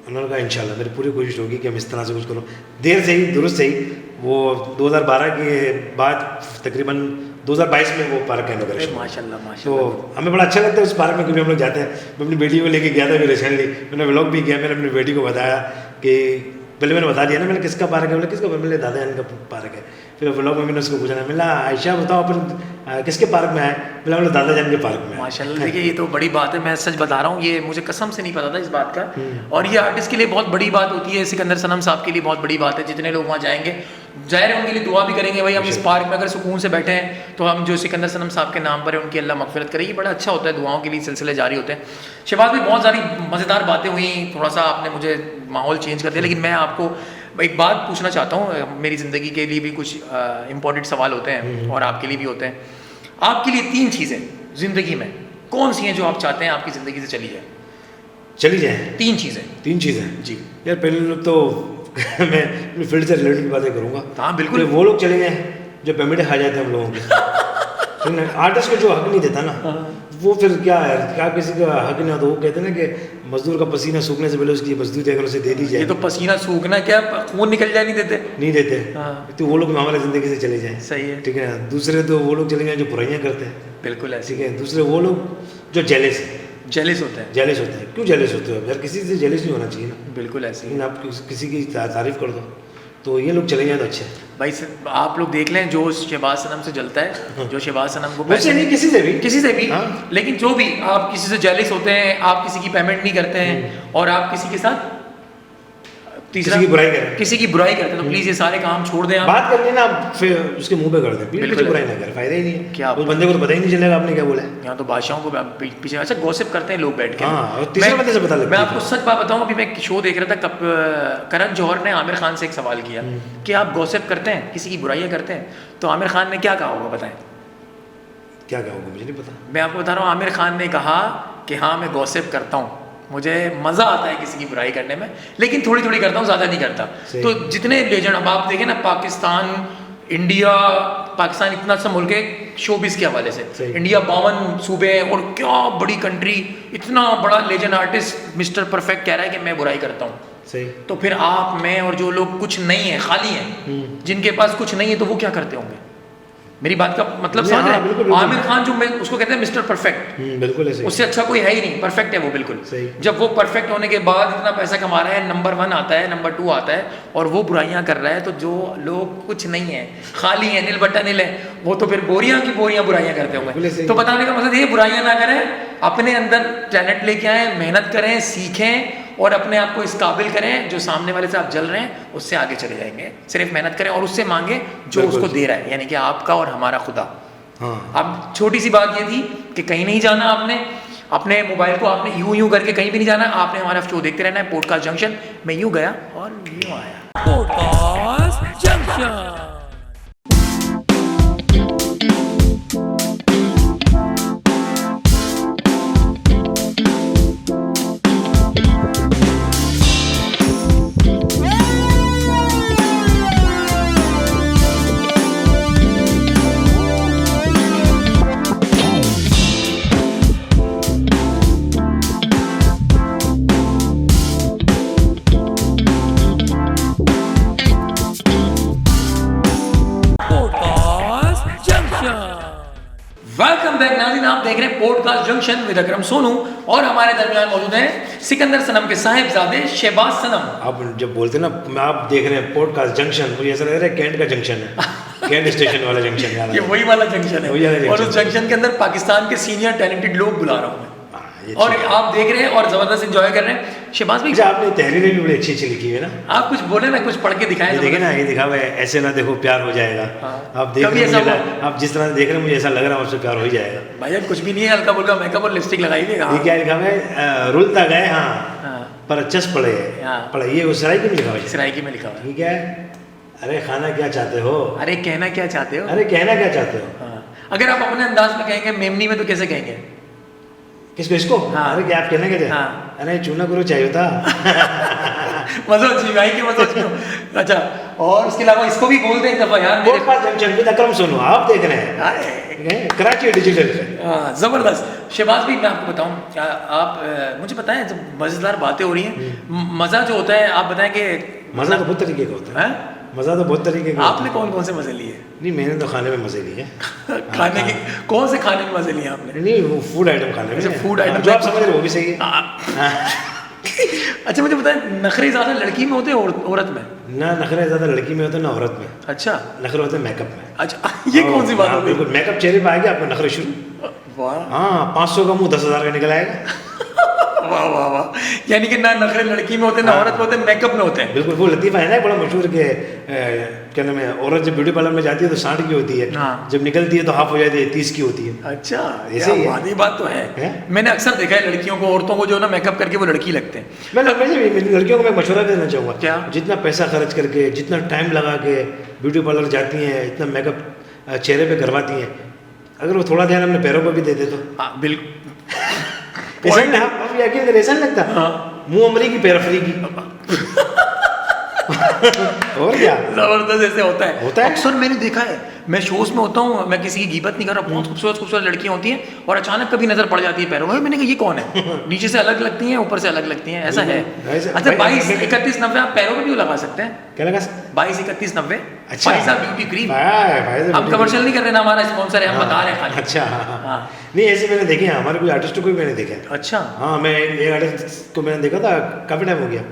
[SPEAKER 2] उन्होंने कहा इंशाल्लाह मेरी पूरी कोशिश होगी कि हम इस तरह से कुछ करो। देर से ही दुरुस्त से ही वो 2012 के बाद तकरीबन 2022 में वो पार्क का इनॉग्रेशन।
[SPEAKER 1] माशाल्लाह
[SPEAKER 2] तो हमें बड़ा अच्छा लगता है उस पार्क में, कभी हम लोग जाते हैं। मैं अपनी बेटी को लेके गया था अभी रिसेंटली, मैंने व्लॉग भी किया। मैंने अपनी बेटी को बताया कि पहले मैंने बता दिया ना, मैंने किसका पार्क है, बोले किसका, मैंने दादा जान का पार्क है। फिर व्लॉग में मैंने उसको पूछा ना, मिला आयशा बताओ अपन किसके पार्क में आए, बोले दादा जान के पार्क में।
[SPEAKER 1] माशाल्लाह, देखिए ये तो बड़ी बात है, मैं सच बता रहा हूँ, ये मुझे कसम से नहीं पता था इस बात का। और ये आर्टिस्ट के लिए बहुत बड़ी बात होती है, सिकंदर सनम साहब के लिए बहुत बड़ी बात है। जितने लोग वहाँ जाएंगे ज़ाहिर है उनके लिए दुआ भी करेंगे, भाई हम इस पार्क में अगर सुकून से बैठे हैं तो हम जो सिकंदर सनम साहब के नाम पर है उनकी अल्लाह मगफिरत करे। ये बड़ा अच्छा होता है, दुआओं के लिए सिलसिले जारी होते हैं। शहबाज भाई बहुत सारी मज़ेदार बातें हुई, थोड़ा सा आपने मुझे माहौल चेंज कर दिया, लेकिन मैं आपको एक बात पूछना चाहता हूँ। मेरी ज़िंदगी के लिए भी कुछ इंपॉर्टेंट सवाल होते हैं और आपके लिए भी होते हैं। आपके लिए 3 चीज़ें ज़िंदगी में कौन सी हैं जो आप चाहते हैं आपकी ज़िंदगी से चली जाए? 3 चीज़ें जी।
[SPEAKER 2] यार पहले लोग तो मैं अपनी फील्ड से रिलेटेड बातें करूँगा।
[SPEAKER 1] हाँ बिल्कुल।
[SPEAKER 2] वो लोग चले गए जो पेमेंट खा जाते हैं हम लोगों के। आर्टिस्ट को जो हक नहीं देता ना, वो फिर क्या है, क्या किसी का हक नहीं होता। वो कहते हैं ना कि मजदूर का पसीना सूखने से पहले उसकी मजदूरी अगर उसे दे दी जाए।
[SPEAKER 1] ये तो पसीना सूखना क्या, खून निकल जाए नहीं देते।
[SPEAKER 2] तो वो लोग हमारे ज़िंदगी से चले जाएं।
[SPEAKER 1] सही है,
[SPEAKER 2] ठीक है। दूसरे तो वो लोग चले जाएं जो बुराइयाँ करते हैं।
[SPEAKER 1] बिल्कुल ऐसे।
[SPEAKER 2] ठीक है। दूसरे वो लोग जो जेलिस होते हैं। क्यों जेलिस होते हो यार? किसी से जेलिस नहीं होना चाहिए ना।
[SPEAKER 1] बिल्कुल ऐसे।
[SPEAKER 2] लेकिन आप किसी की तारीफ कर दो तो ये लोग चले जाए तो अच्छा है
[SPEAKER 1] भाई। आप लोग देख लें, जो शहबाज सनम से जलता है, जो शहबाज सनम को
[SPEAKER 2] पैसे नहीं, किसी से भी
[SPEAKER 1] हाँ? लेकिन जो भी आप किसी से जेलिस होते हैं, आप किसी की पेमेंट नहीं करते हैं और आप किसी के साथ
[SPEAKER 2] किसी की बुराई
[SPEAKER 1] करते हैं, तो प्लीज ये सारे काम छोड़ दें। आप
[SPEAKER 2] बात करनी ना, फिर उसके मुंह पे कर दें, बिल्कुल बुराई ना करें, फायदा ही नहीं है। क्या उस बंदे को तो पता ही नहीं चलेगा आपने क्या बोला है।
[SPEAKER 1] यहाँ तो बादशाहों को पीछे अच्छा गॉसिप करते हैं लोग बैठ के।
[SPEAKER 2] हाँ, और तीसरे बंदे से पता लगता है।
[SPEAKER 1] मैं आपको सच बात बताऊं, अभी मैं एक शो देख रहा था, करण जौहर ने आमिर खान से एक सवाल किया कि आप गॉसिप करते हैं, किसी की बुराइयां करते हैं, तो आमिर खान ने क्या कहा होगा बताएं?
[SPEAKER 2] क्या कहा होगा मुझे नहीं पता।
[SPEAKER 1] मैं आपको बता रहा हूँ, आमिर खान ने कहा कि हाँ मैं गॉसिप करता हूँ, मुझे मज़ा आता है किसी की बुराई करने में, लेकिन थोड़ी थोड़ी करता हूँ, ज़्यादा नहीं करता। तो जितने लेजेंड, अब आप देखें ना, पाकिस्तान इतना सा मुल्क है शोबिस के हवाले से। इंडिया 52 सूबे हैं और क्या बड़ी कंट्री, इतना बड़ा लेजेंड आर्टिस्ट मिस्टर परफेक्ट कह रहा है कि मैं बुराई करता हूँ।
[SPEAKER 2] सही।
[SPEAKER 1] तो फिर आप, मैं और जो लोग कुछ नहीं है, खाली हैं, जिनके पास कुछ नहीं है, तो वो क्या करते होंगे? मेरी बात का मतलब समझ रहे हैं? आमिर खान जो, मैं उसको कहते हैं मिस्टर परफेक्ट,
[SPEAKER 2] बिल्कुल ऐसे,
[SPEAKER 1] उससे अच्छा कोई है ही नहीं, परफेक्ट है वो बिल्कुल। जब वो परफेक्ट होने के बाद इतना पैसा कमा रहा है, नंबर 1 आता है, नंबर 2 आता है, और वो बुराइयां कर रहा है, तो जो लोग कुछ नहीं है, खाली है, नील बट्टा नील है, वो तो फिर बोरियां की बोरियां बुराइयां करते होंगे। तो बताने का मतलब ये, बुराइयां ना करें, अपने अंदर टैलेंट लेके आए, मेहनत करें, सीखें और अपने आप को इस काबिल करें, जो सामने वाले से आप जल रहे हैं उससे आगे चले जाएंगे। सिर्फ मेहनत करें और उससे मांगे जो उसको दे रहा है, यानी कि आपका और हमारा खुदा। हाँ। अब छोटी सी बात ये थी कि कहीं नहीं जाना, आपने अपने मोबाइल को आपने यूं करके कहीं भी नहीं जाना, आपने हमारा शो देखते रहना है, पॉडकास्ट जंक्शन। मैं यूं गया और यूं आया, पॉडकास्ट जंक्शन। वेलकम बैक नाज़रीन, आप देख रहे हैं podcast junction with Akram Sonu और हमारे दरमियान मौजूद हैं सिकंदर सनम के साहिबजादे शहबाज सनम।
[SPEAKER 2] आप जब बोलते हैं ना, आप देख रहे हैं पॉडकास्ट जंक्शन, मुझे ऐसा लग रहा है कैंट का जंक्शन है। कैंट स्टेशन वाला जंक्शन याद
[SPEAKER 1] ये वही वाला जंक्शन
[SPEAKER 2] वही वाला
[SPEAKER 1] है, और उस
[SPEAKER 2] जंक्शन।
[SPEAKER 1] जंक्शन के अंदर पाकिस्तान के सीनियर टैलेंटेड लोग बुला रहा हूँ मैं,
[SPEAKER 2] ये
[SPEAKER 1] और
[SPEAKER 2] ठीक है।
[SPEAKER 1] आप देख रहे हैं और जबरदस्त एंजॉय कर रहे हैं। शहबाज भाई
[SPEAKER 2] अच्छा, आपने तहरीरें भी बड़ी अच्छी अच्छी लिखी है ना।
[SPEAKER 1] आप कुछ बोले ना, कुछ पढ़ के दिखाएं।
[SPEAKER 2] ये देखे ना, ये दिखा हुआ है, ऐसे ना देखो प्यार हो जाएगा।
[SPEAKER 1] हाँ।
[SPEAKER 2] आप देख
[SPEAKER 1] कभी
[SPEAKER 2] रहे
[SPEAKER 1] ऐसा
[SPEAKER 2] हैं,
[SPEAKER 1] हुआ?
[SPEAKER 2] आप जिस तरह से देख रहे हैं मुझे ऐसा लग रहा है आपसे प्यार हो ही जाएगा।
[SPEAKER 1] भाई कुछ भी नहीं है, हल्का फुल्का मेकअप और लिपस्टिक लगाइएगा।
[SPEAKER 2] ये क्या लिखा हुआ है? रुलता गए हाँ
[SPEAKER 1] हाँ,
[SPEAKER 2] पर चस पड़े
[SPEAKER 1] हाँ।
[SPEAKER 2] पढ़ाइए, वो सराय की में लिखा हुआ है।
[SPEAKER 1] सराइकी में लिखा हुआ है।
[SPEAKER 2] ठीक है। अरे खाना क्या चाहते हो?
[SPEAKER 1] अरे कहना क्या चाहते हो?
[SPEAKER 2] अरे कहना क्या चाहते हो?
[SPEAKER 1] हाँ। अगर आप अपने अंदाज में कहेंगे मेमनी में, तो कैसे कहेंगे?
[SPEAKER 2] किसको? इसको?
[SPEAKER 1] हाँ।
[SPEAKER 2] अरे क्या आप कहना क्या चाहते?
[SPEAKER 1] हाँ।
[SPEAKER 2] अरे चूना गुरु चाहिए था।
[SPEAKER 1] मजा अच्छी भाई की मजा अच्छी। अच्छा, और उसके अलावा इसको भी बोल दें एक दफा यार।
[SPEAKER 2] बहुत बार जंक्शन विद अकरम सोनू आप देख रहे हैं।
[SPEAKER 1] हाय।
[SPEAKER 2] कराची डिजिटल पे।
[SPEAKER 1] हाँ, जबरदस्त। शहबाज भाई मैं आपको बताऊं, आप मुझे पता है जब मजेदार बातें हो रही हैं, मजा जो होता है, आप बताएं कि
[SPEAKER 2] मजा तो बहुत तरीके का होता है।
[SPEAKER 1] हैं?
[SPEAKER 2] मजा तो बहुत तरीके का।
[SPEAKER 1] आपने कौन कौन से मजे लिए?
[SPEAKER 2] नहीं, मैंने तो खाने में मजे लिए।
[SPEAKER 1] खाने के कौन से खाने में मजे लिए आपने?
[SPEAKER 2] नहीं, वो फूड आइटम खाने में।
[SPEAKER 1] अच्छा, फूड आइटम।
[SPEAKER 2] जो आप समझ रहे हो वो भी सही है।
[SPEAKER 1] अच्छा मुझे बताएं, नखरे ज्यादा लड़की में होते हैं औरत में?
[SPEAKER 2] ना नखरे ज्यादा लड़की में होते हैं ना औरत में।
[SPEAKER 1] अच्छा
[SPEAKER 2] नखरे होते हैं मेकअप में।
[SPEAKER 1] अच्छा, ये कौन सी बात
[SPEAKER 2] हाँ,
[SPEAKER 1] हो गई?
[SPEAKER 2] बिल्कुल मेकअप चेहरे पे आ गया आपको नखरे शुरू।
[SPEAKER 1] वाह
[SPEAKER 2] हाँ, 500 का मुंह 10,000 का निकल आएगा।
[SPEAKER 1] वाह वाह वाह, यानी कि ना नखरे लड़की में होते हैं, ना
[SPEAKER 2] हाँ।
[SPEAKER 1] औरत में होते हैं, मेकअप में होते हैं।
[SPEAKER 2] बिल्कुल। वो लतीफ़ा है ना बड़ा मशहूर के क्या नाम है, औरत जब ब्यूटी पार्लर में जाती है तो 60 की होती है,
[SPEAKER 1] हाँ।
[SPEAKER 2] जब निकलती है तो हाफ हो जाती है, 30 की होती है।
[SPEAKER 1] अच्छा,
[SPEAKER 2] ऐसे ही है।
[SPEAKER 1] ये बात तो है।
[SPEAKER 2] हैं?
[SPEAKER 1] मैंने अक्सर देखा है लड़कियों को, औरतों को जो ना मेकअप करके वो लड़की लगते हैं।
[SPEAKER 2] मैं लड़कियों को मैं मशवरा देना चाहूँगा।
[SPEAKER 1] क्या?
[SPEAKER 2] जितना पैसा खर्च करके, जितना टाइम लगा के ब्यूटी पार्लर जाती हैं, इतना मेकअप चेहरे पे करवाती हैं, अगर वो थोड़ा ध्यान अपने पैरों पर भी दे दे तो
[SPEAKER 1] हाँ, बिल्कुल।
[SPEAKER 2] ऐसा नहीं, आप यकीन करें, ऐसा नहीं लगता।
[SPEAKER 1] हाँ।
[SPEAKER 2] मुंह अमरी की पैर फ्री की। और क्या?
[SPEAKER 1] जबरदस्त ऐसे होता है।
[SPEAKER 2] होता है।
[SPEAKER 1] अक्सर मैंने देखा है, मैं शोज में होता हूँ, मैं किसी की गीबत नहीं कर रहा, बहुत खूबसूरत खूबसूरत लड़कियां होती हैं और अचानक कभी नजर पड़ जाती है पैरों में। मैंने कहा ये कौन है? नीचे से अलग लगती हैं, ऊपर से अलग लगती हैं, ऐसा है।
[SPEAKER 2] ऐसा-
[SPEAKER 1] अच्छा,
[SPEAKER 2] भाई,
[SPEAKER 1] 22 31 90 आप पैरों में भी लगा सकते हैं।
[SPEAKER 2] क्या लगा?
[SPEAKER 1] 22 31 90।
[SPEAKER 2] अच्छा।
[SPEAKER 1] भाई साहब ब्यूटी क्रीम।
[SPEAKER 2] भाई
[SPEAKER 1] हम कमर्शियल नहीं कर रहे ना, हमारा स्पॉन्सर है, हम बता रहे हैं खाली।
[SPEAKER 2] अच्छा, हाँ, हाँ।
[SPEAKER 1] हाँ।
[SPEAKER 2] नहीं, ऐसे मैंने देखे हैं, हमारे कोई आर्टिस्ट को भी मैंने देखा है।
[SPEAKER 1] अच्छा,
[SPEAKER 2] हाँ, मैं एक आर्टिस्ट को मैंने देखा था, काफ़ी टाइम हो गया।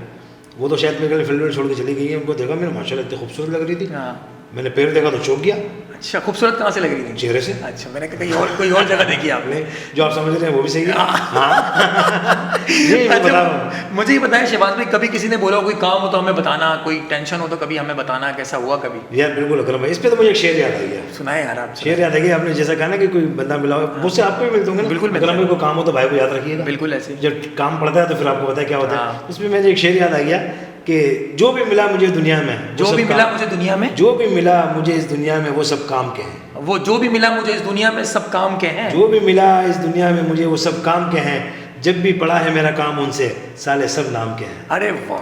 [SPEAKER 2] वो तो शायद मेरे फिल्म में छोड़ के चली गई है। उनको देखा मैंने, माशाल्लाह इतनी खूबसूरत लग रही थी।
[SPEAKER 1] हाँ।
[SPEAKER 2] मैंने पैर देखा तो चौंक गया
[SPEAKER 1] अच्छा, खूबसूरत कहाँ से लग रही थी?
[SPEAKER 2] चेहरे से।
[SPEAKER 1] अच्छा, मैंने कहा कहीं और कोई और जगह देखी आपने।
[SPEAKER 2] नहीं, जो आप समझ रहे हैं वो भी सही है। हाँ। नहीं, मैं बता रहा हूँ।
[SPEAKER 1] मुझे ये बताया शहबाज भाई, कभी किसी ने बोला कोई काम हो तो हमें बताना, कोई टेंशन हो तो कभी हमें बताना, कैसा हुआ कभी?
[SPEAKER 2] यार बिल्कुल अकरम भाई, इस पे तो मुझे एक शेर याद आ गया।
[SPEAKER 1] सुनाए यार आप।
[SPEAKER 2] शेर याद आ गया, आपने जैसा कहा ना कि कोई बंदा मिला हो, मुझसे आपको भी मिलते होंगे ना।
[SPEAKER 1] बिल्कुल मिलते
[SPEAKER 2] अकरम भाई को काम हो तो भाई को याद रखिएगा।
[SPEAKER 1] बिल्कुल ऐसे।
[SPEAKER 2] जब काम पड़ता है तो फिर आपको पता है क्या होता है।
[SPEAKER 1] हाँ।
[SPEAKER 2] उसमें मुझे एक शेर याद आ गया कि जो भी मिला मुझे दुनिया में,
[SPEAKER 1] जो भी मिला मुझे दुनिया में,
[SPEAKER 2] जो भी मिला मुझे इस दुनिया में वो सब काम के हैं।
[SPEAKER 1] वो जो भी मिला मुझे इस दुनिया में सब काम के हैं।
[SPEAKER 2] जो भी मिला इस दुनिया में मुझे वो सब काम के हैं। जब भी पड़ा है मेरा काम उनसे, साले सब नाम के हैं।
[SPEAKER 1] अरे वाह,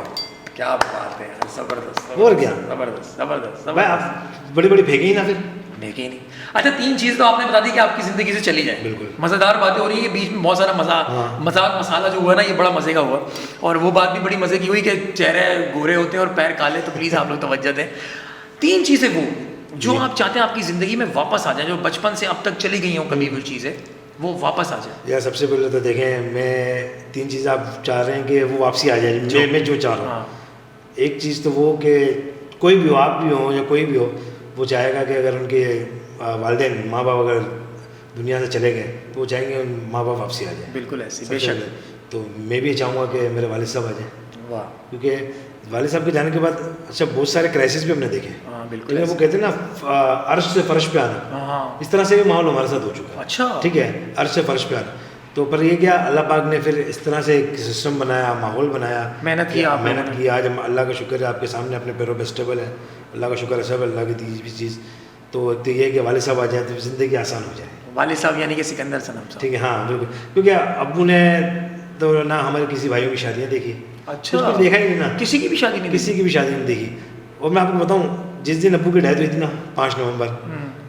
[SPEAKER 1] क्या बात है यार, जबरदस्त।
[SPEAKER 2] और क्या?
[SPEAKER 1] जबरदस्त जबरदस्त
[SPEAKER 2] भाई
[SPEAKER 1] जबरदस्त।
[SPEAKER 2] आप बड़ी बड़ी फेंकी ही ना फिर।
[SPEAKER 1] देखे ही नहीं। अच्छा, 3 चीज़ तो आपने बता दी कि आपकी जिंदगी से चली जाए।
[SPEAKER 2] बिल्कुल।
[SPEAKER 1] मज़ेदार बातें हो रही है, बीच में बहुत सारा
[SPEAKER 2] हाँ।
[SPEAKER 1] मजाक मसाला जो हुआ ना, ये बड़ा मज़े का हुआ। और वो बात भी बड़ी मज़े की हुई कि चेहरे गोरे होते हैं और पैर काले, तो प्लीज़ आप लोग तवज्जो दें। 3 चीज़ें वो जो आप चाहते हैं आपकी ज़िंदगी में वापस आ जाए, जो बचपन से अब तक चली गई हों कभी भी चीज़ें, वो वापस आ जाए।
[SPEAKER 2] यार सबसे पहले तो देखें, मैं 3 चीज़ आप चाह रहे हैं कि वो वापसी आ जाए। मैं जो चाह रहा हूँ,
[SPEAKER 1] हाँ।
[SPEAKER 2] एक चीज़ तो वो कि कोई भी हो, आप भी हो या कोई भी हो, वो चाहेगा कि अगर उनके वालिदैन माँ बाप अगर दुनिया से चले गए तो वो चाहेंगे उन माँ बाप वापसी आ जाए।
[SPEAKER 1] बिल्कुल ऐसे,
[SPEAKER 2] सबसे
[SPEAKER 1] बेशक।
[SPEAKER 2] पहले तो मैं भी चाहूँगा कि मेरे वालिद साहब आ जाएँ,
[SPEAKER 1] वाह।
[SPEAKER 2] क्योंकि वालिद साहब के जाने के बाद अच्छा बहुत सारे क्राइसिस भी हमने देखे।
[SPEAKER 1] हाँ, बिल्कुल
[SPEAKER 2] लेकिन वो
[SPEAKER 1] ऐसे।
[SPEAKER 2] कहते हैं ना अर्श से फर्श पे आना,
[SPEAKER 1] हाँ हाँ।
[SPEAKER 2] इस तरह से भी माहौल हमारे साथ हो चुका है।
[SPEAKER 1] अच्छा।
[SPEAKER 2] ठीक है, अर्श से फर्श पे आना। तो पर ये क्या, अल्लाह पाक ने फिर इस तरह से एक सिस्टम बनाया, माहौल बनाया,
[SPEAKER 1] मेहनत की आप
[SPEAKER 2] मेहनत
[SPEAKER 1] लोगों ने।
[SPEAKER 2] की। आज हम अल्लाह का शुक्र है आपके सामने अपने पैरों पे स्टेबल है, अल्लाह का शुक्र है, सब अल्लाह की दी हुई चीज़। तो ये है कि वालिद साहब आ जाए तो ज़िंदगी आसान हो जाए।
[SPEAKER 1] वालिद साहब यानी कि सिकंदर सनम साहब।
[SPEAKER 2] ठीक है, हाँ बिल्कुल। क्योंकि अब्बू ने तो ना हमारे किसी भाइयों की शादियाँ देखी,
[SPEAKER 1] अच्छा।
[SPEAKER 2] कुछ देखा ही नहीं ना,
[SPEAKER 1] किसी की भी शादी नहीं
[SPEAKER 2] किसी की भी शादी नहीं देखी। और मैं आपको बताऊँ, जिस दिन अब्बू की डेथ हुई थी ना 5 नवंबर,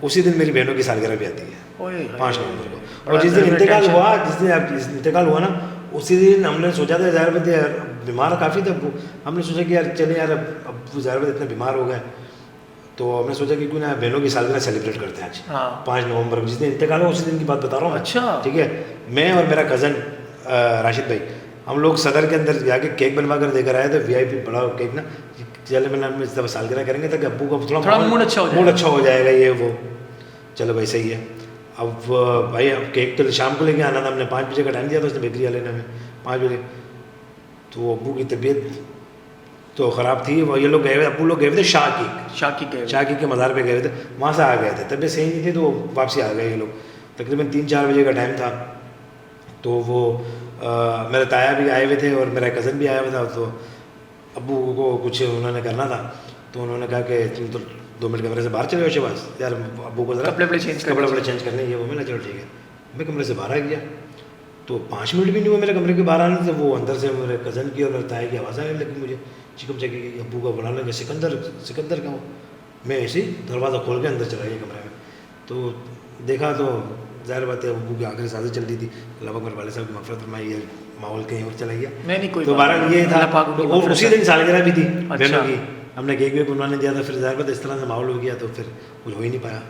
[SPEAKER 2] उसी दिन मेरी बहनों की सालगिरह भी आती है,
[SPEAKER 1] ओए
[SPEAKER 2] 5 नवंबर को।
[SPEAKER 1] बड़ा
[SPEAKER 2] और जिस दिन
[SPEAKER 1] दिल में
[SPEAKER 2] इंतकाल
[SPEAKER 1] टेंशन।
[SPEAKER 2] हुआ, जिस दिन आपकी इंतकाल हुआ ना, उसी दिन हमने सोचा था ज़ाहिर बात है यार, बीमार काफ़ी थे अब्बू। हमने सोचा कि यार चले यार, अब ज़ाहिर बात इतने बीमार हो गए, तो हमने सोचा कि क्यों ना बहनों की सालगिरह सेलिब्रेट करते हैं आज।
[SPEAKER 1] हाँ।
[SPEAKER 2] 5 नवंबर को जिस दिन इंतकाल हुआ उसी दिन की बात बता रहा हूँ।
[SPEAKER 1] अच्छा।
[SPEAKER 2] ठीक है, मैं और मेरा कज़न राशिद भाई, हम लोग सदर के अंदर जाके केक बनवा कर देकर आए थे, VIP बड़ा केक ना, चलो मैंने इस दफ़ा सालगिरह करेंगे ताकि अब्बू का
[SPEAKER 1] थोड़ा मूड अच्छा हो जाएगा।
[SPEAKER 2] मूड अच्छा हो जाएगा ये वो। चलो भाई सही है। अब भाई अब केक तो शाम को लेके आना था, हमने 5 बजे का टाइम दिया था उसने बेकरी वाले ने हमें 5 बजे। तो अब्बू की तबीयत तो ख़राब थी, वो ये लोग गए हुए, अब्बू लोग गए हुए थे शाकी के मज़ार पे गए हुए थे, वहाँ से आ गए थे, तबीयत सही नहीं थी तो वापसी आ गए ये लोग। तकरीबन 3-4 बजे का टाइम था। तो वो मेरे ताया भी आए हुए थे और मेरा कज़न भी आया हुआ था। तो अब्बू को कुछ उन्होंने करना था तो उन्होंने कहा कि तुम तो 2 मिनट कमरे से बाहर चले हो शहबाज, यार अब्बू को ज़रा
[SPEAKER 1] कपड़े
[SPEAKER 2] चेंज करने ये वो। मैंने चलो ठीक है। मैं कमरे से बाहर आ गया तो 5 मिनट भी नहीं हुआ मेरे कमरे के बाहर आने से, वो अंदर से मेरे कज़न की और मेरे ताया की आवाज़ आने लगी मुझे चिकम चकी की, अब्बू का बुलाने लगे, सिकंदर का हो। मैं ऐसे ही दरवाज़ा खोल के अंदर चला गया कमरे में। तो देखा तो ज़ाहिर बात है अब्बू की आखिरी सांसें चल रही थी। अल्लाह पाक मेरे वाले साहब की मग़फ़िरत फरमाए, ये माहौल कहीं और चला गया।
[SPEAKER 1] नहीं कोई
[SPEAKER 2] तो बहरहाल ये था। और उसी दिन सालगिरह भी थी बहनों की, हमने केक वेक बनवाने दिया था। फिर ज़ाहिर बात इस तरह से माहौल हो गया तो फिर कुछ हो ही नहीं पाया।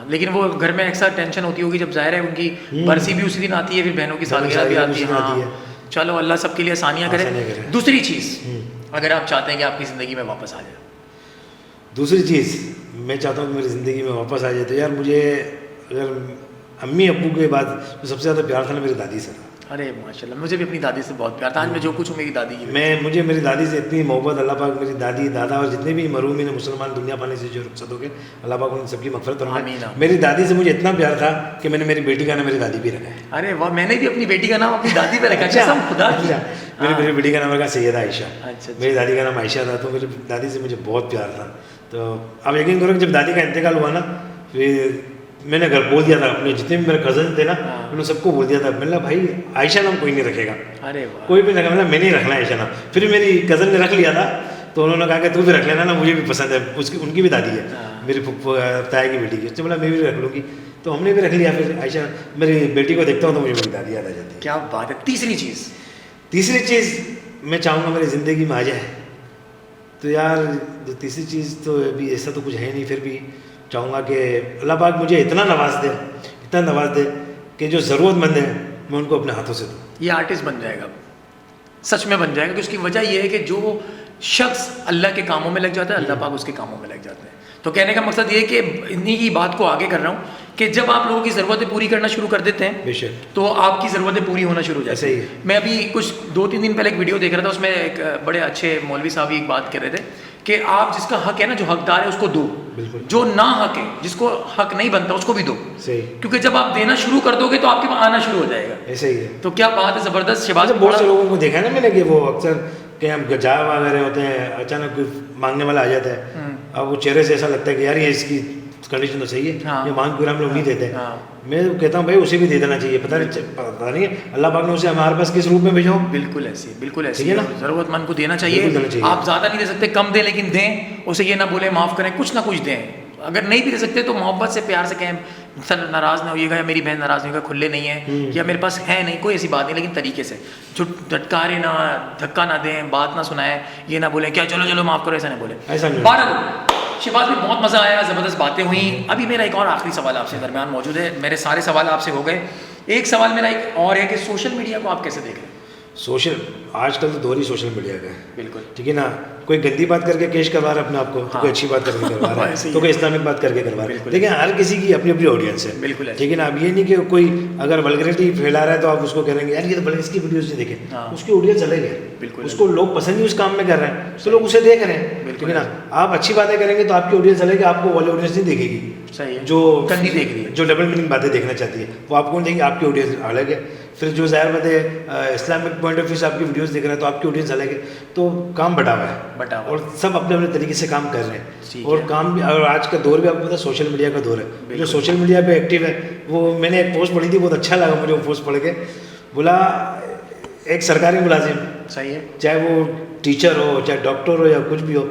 [SPEAKER 1] लेकिन वो घर में अक्सर टेंशन होती होगी जब ज़ाहिर है उनकी बरसी भी उसी दिन आती है, फिर बहनों की सालगिरह भी आती है। चलो अल्लाह सबके लिए आसानियाँ करे। दूसरी चीज़, अगर आप चाहते हैं कि आपकी ज़िंदगी में वापस आ जाए,
[SPEAKER 2] दूसरी चीज़ मैं चाहता हूँ कि मेरी ज़िंदगी में वापस आ जाए तो यार मुझे अगर अम्मी अब्बू के बाद तो सबसे ज़्यादा प्यार था ना मेरी दादी से था।
[SPEAKER 1] अरे माशाल्लाह, मुझे भी अपनी दादी से बहुत प्यार था। आज मैं जो कुछ हूँ मेरी दादी की।
[SPEAKER 2] मुझे मेरी दादी से इतनी मोहब्बत, अल्लाह पाक मेरी दादी दादा और जितने भी मरूमीन मुसलमान दुनिया पाने से जो रुखसत हो गए, अल्लाह पाक उन सबकी मग़फ़िरत फरमाए। मेरी दादी से मुझे इतना प्यार था कि मैंने मेरी बेटी का नाम मेरी दादी भी रखा है।
[SPEAKER 1] अरे वाह, मैंने भी अपनी बेटी का नाम अपनी दादी पे रखा है। खुदा की।
[SPEAKER 2] मेरी बेटी का नाम रखा सैयदा आयशा। मेरी दादी का नाम आयशा था। तो मेरी दादी से मुझे बहुत प्यार था। तो अब यकीन करो जब दादी का इंतकाल हुआ ना, फिर मैंने घर बोल दिया था अपने जितने भी मेरे कज़न थे ना, मैंने सबको बोल दिया था, मैंने भाई आयशा नाम कोई नहीं रखेगा।
[SPEAKER 1] अरे वाह,
[SPEAKER 2] कोई भी नहीं रखा, मैंने नहीं रखना आयशा नाम। फिर मेरी कज़न ने रख लिया था तो उन्होंने कहा कि तू भी रख लेना ना, मुझे भी पसंद है। उनकी भी दादी है मेरी ताया की बेटी की, तो बोला मैं भी रख लूँगी। तो हमने भी रख लिया। फिर आयशा, मेरी बेटी को देखता हूँ तो मुझे मेरी दादी याद आ जाती है।
[SPEAKER 1] क्या बात है।
[SPEAKER 2] तीसरी चीज़ मैं चाहूँगा मेरी ज़िंदगी में आ जाए तो यार तीसरी चीज़ तो अभी ऐसा तो कुछ है नहीं, फिर भी चाहूँगा कि अल्लाह पाक मुझे इतना नवाज दे कि जो ज़रूरतमंद है मैं उनको अपने हाथों से दूँ।
[SPEAKER 1] ये आर्टिस्ट बन जाएगा, सच में बन जाएगा। कि उसकी वजह ये है कि जो शख्स अल्लाह के कामों में लग जाता है, अल्लाह पाक उसके कामों में लग जाते हैं। तो कहने का मकसद ये है कि इन्हीं की बात को आगे कर रहा हूँ कि जब आप लोगों की ज़रूरतें पूरी करना शुरू कर देते हैं
[SPEAKER 2] बेशक तो
[SPEAKER 1] आपकी ज़रूरतें पूरी होना शुरू हो जाती है। मैं अभी कुछ 2-3 दिन पहले एक वीडियो देख रहा था, उसमें एक बड़े अच्छे मौलवी साहब एक बात कर रहे थे कि आप जिसका हक है ना, जो हकदार है उसको दो, जो ना हक है, जिसको हक नहीं बनता उसको भी दो।
[SPEAKER 2] सही।
[SPEAKER 1] क्योंकि जब आप देना शुरू कर दोगे तो आपके पास आना शुरू हो जाएगा।
[SPEAKER 2] ऐसे ही है।
[SPEAKER 1] तो क्या बात है, ज़बरदस्त। शहबाज,
[SPEAKER 2] बहुत से लोगों को देखा है ना मैंने कि वो अक्सर कि हम जा वगैरह होते हैं, अचानक कोई मांगने वाला आ जाता है, अब वो चेहरे से ऐसा लगता है कि यार ये इसकी कंडीशन तो सही है, ये मांग पूरा हम लोग नहीं देते। मैं कहता हूँ भाई उसे भी दे देना चाहिए। पता नहीं अल्लाह पाक ने उसे हमारे पास किस रूप में भेजा हो। बिल्कुल ऐसे है ना,
[SPEAKER 1] ज़रूरतमंद को देना चाहिए। आप ज़्यादा नहीं दे सकते, कम दें, लेकिन दें। उसे ये ना बोले माफ़ करें, कुछ ना कुछ दें। अगर नहीं भी दे सकते तो मोहब्बत से, प्यार से कहें, सर नाराज़ ना होइएगा, या मेरी बहन नाराज़ नहीं होगा, खुले नहीं है, या मेरे पास है नहीं, कोई ऐसी बात नहीं, लेकिन तरीके से, जो झटकारे ना, धक्का ना दें, बात ना सुनाएं, ये ना बोले क्या चलो माफ़ करो, ऐसा नहीं बोले। 12 शहबाज में बहुत मज़ा आया, ज़बरदस्त बातें हुई। अभी मेरा एक और आखिरी सवाल आपसे दरमियान मौजूद है। मेरे सारे सवाल आपसे हो गए। एक सवाल मेरा एक और है कि सोशल मीडिया को आप कैसे देख रहे हैं?
[SPEAKER 2] आजकल तो दौर ही सोशल मीडिया का है।
[SPEAKER 1] बिल्कुल
[SPEAKER 2] ठीक है ना। कोई गंदी बात करके केश करवा रहा है अपने आप को, कोई अच्छी बात करके करवा रहा है, तो कोई इस्लामिक बात करके करवा रहा है। लेकिन हर किसी की अपनी अपनी ऑडियंस है।
[SPEAKER 1] बिल्कुल
[SPEAKER 2] ठीक है ना। अब ये नहीं कि कोई अगर वल्गैरिटी फैला रहा है तो आप उसको कहेंगे यार ये तो वल्गैरिटी की वीडियोस नहीं देखे, उसकी ऑडियंस अलग है।
[SPEAKER 1] बिल्कुल,
[SPEAKER 2] उसको लोग पसंद ही उस काम में कर रहे हैं तो लोग उसे देख रहे हैं। ठीक है ना। आप अच्छी बातें करेंगे तो आपकी ऑडियंस अलग है, आपको वाली ऑडियंस नहीं देखेगी।
[SPEAKER 1] सही है।
[SPEAKER 2] जो
[SPEAKER 1] गंदी देख रही है,
[SPEAKER 2] जो डबल मीनिंग बातें देखना चाहती है, वो आपको नहीं देखेगी, आपकी ऑडियंस अलग है। फिर जो ज़ाहिर बात है इस्लामिक पॉइंट ऑफ व्यू से आपकी वीडियोस देख रहे हैं तो आपकी ऑडियंस अलग है। तो काम बटा हुआ है और सब अपने अपने तरीके से काम कर रहे हैं। और काम भी, और आज का दौर भी आपको पता है सोशल मीडिया का दौर है। जो सोशल मीडिया पे एक्टिव है, वो मैंने एक पोस्ट पढ़ी थी, बहुत अच्छा लगा मुझे वो पोस्ट पढ़ के। बोला एक सरकारी मुलाजिम,
[SPEAKER 1] सही है,
[SPEAKER 2] चाहे वो टीचर हो, चाहे डॉक्टर हो, या कुछ भी हो,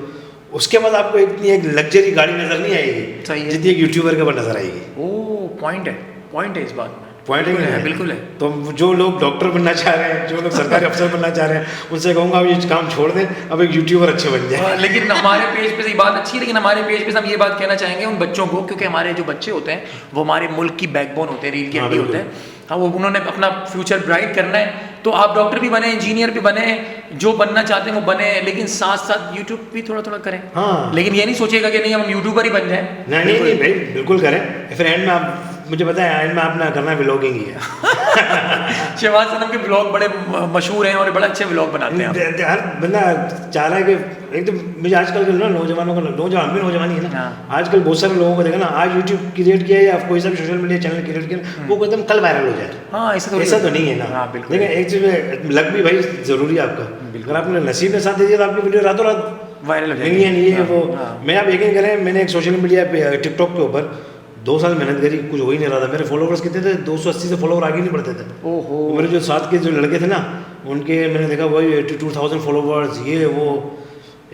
[SPEAKER 2] उसके बाद आपको इतनी एक लग्जरी गाड़ी नजर नहीं आएगी जितनी एक यूट्यूबर के बाद नजर आएगी।
[SPEAKER 1] ओह, पॉइंट है इस बात में।
[SPEAKER 2] पॉइंट है,
[SPEAKER 1] बिल्कुल है।
[SPEAKER 2] तो जो लोग डॉक्टर बनना चाह रहे हैं, जो लोग सरकारी अफसर बनना चाह रहे हैं, उनसे कहूँगा अब ये काम छोड़ दें, अब एक यूट्यूबर अच्छे बन जाए।
[SPEAKER 1] लेकिन हमारे पेज पे ये बात अच्छी है, लेकिन हमारे पेज पे हम ये बात कहना चाहेंगे उन बच्चों को, क्योंकि हमारे जो बच्चे होते हैं वो हमारे मुल्क की बैकबोन होते हैं, रील की हड्डी होते हैं। हाँ, वो उन्होंने अपना फ्यूचर ब्राइट करना है, तो आप डॉक्टर भी बने, इंजीनियर भी बने, जो बनना चाहते हैं वो बने, लेकिन साथ साथ यूट्यूब भी थोड़ा थोड़ा करें।
[SPEAKER 2] हाँ।
[SPEAKER 1] लेकिन ये नहीं सोचिएगा कि नहीं हम यूट्यूबर ही बन जाए।
[SPEAKER 2] नहीं भाई बिल्कुल करें, फिर एंड में आप मुझे पता है एंड में आपने करना व्लॉगिंग ही है।
[SPEAKER 1] शहबाज सनम के ब्लॉग बड़े मशहूर हैं और बड़े अच्छे ब्लॉग बनाते हैं।
[SPEAKER 2] हर बंदा चाह रहा है कि एक तो मुझे आजकल के नौजवानों का नौजवान भी नौजवानी है ना,
[SPEAKER 1] हाँ।
[SPEAKER 2] आजकल बहुत सारे लोगों को देखा ना, आज यूट्यूब क्रिएट किया या कोई सा भी सोशल मीडिया चैनल क्रिएट किया वो एकदम कल वायरल हो जाए।
[SPEAKER 1] हाँ,
[SPEAKER 2] ऐसा तो नहीं है ना।
[SPEAKER 1] हाँ, बिल्कुल।
[SPEAKER 2] लेकिन एक चीज में लक भी भाई जरूरी है आपका, अगर आपने नसीब में साथ दे दिया तो आपकी वीडियो रातों रात
[SPEAKER 1] वायरल हो
[SPEAKER 2] नहीं है नहीं है वो।
[SPEAKER 1] हाँ।
[SPEAKER 2] मैं आप यकीन करें, मैंने एक सोशल मीडिया पे टिकटॉक के ऊपर 2 साल मेहनत करी, कुछ हो ही नहीं रहा था। मेरे फॉलोवर्स कितने थे, 280 से फॉलोवर आगे नहीं बढ़ते थे।
[SPEAKER 1] ओहो।
[SPEAKER 2] मेरे जो साथ के जो लड़के थे ना, उनके मैंने देखा वही 82,000 फॉलोवर्स, ये वो।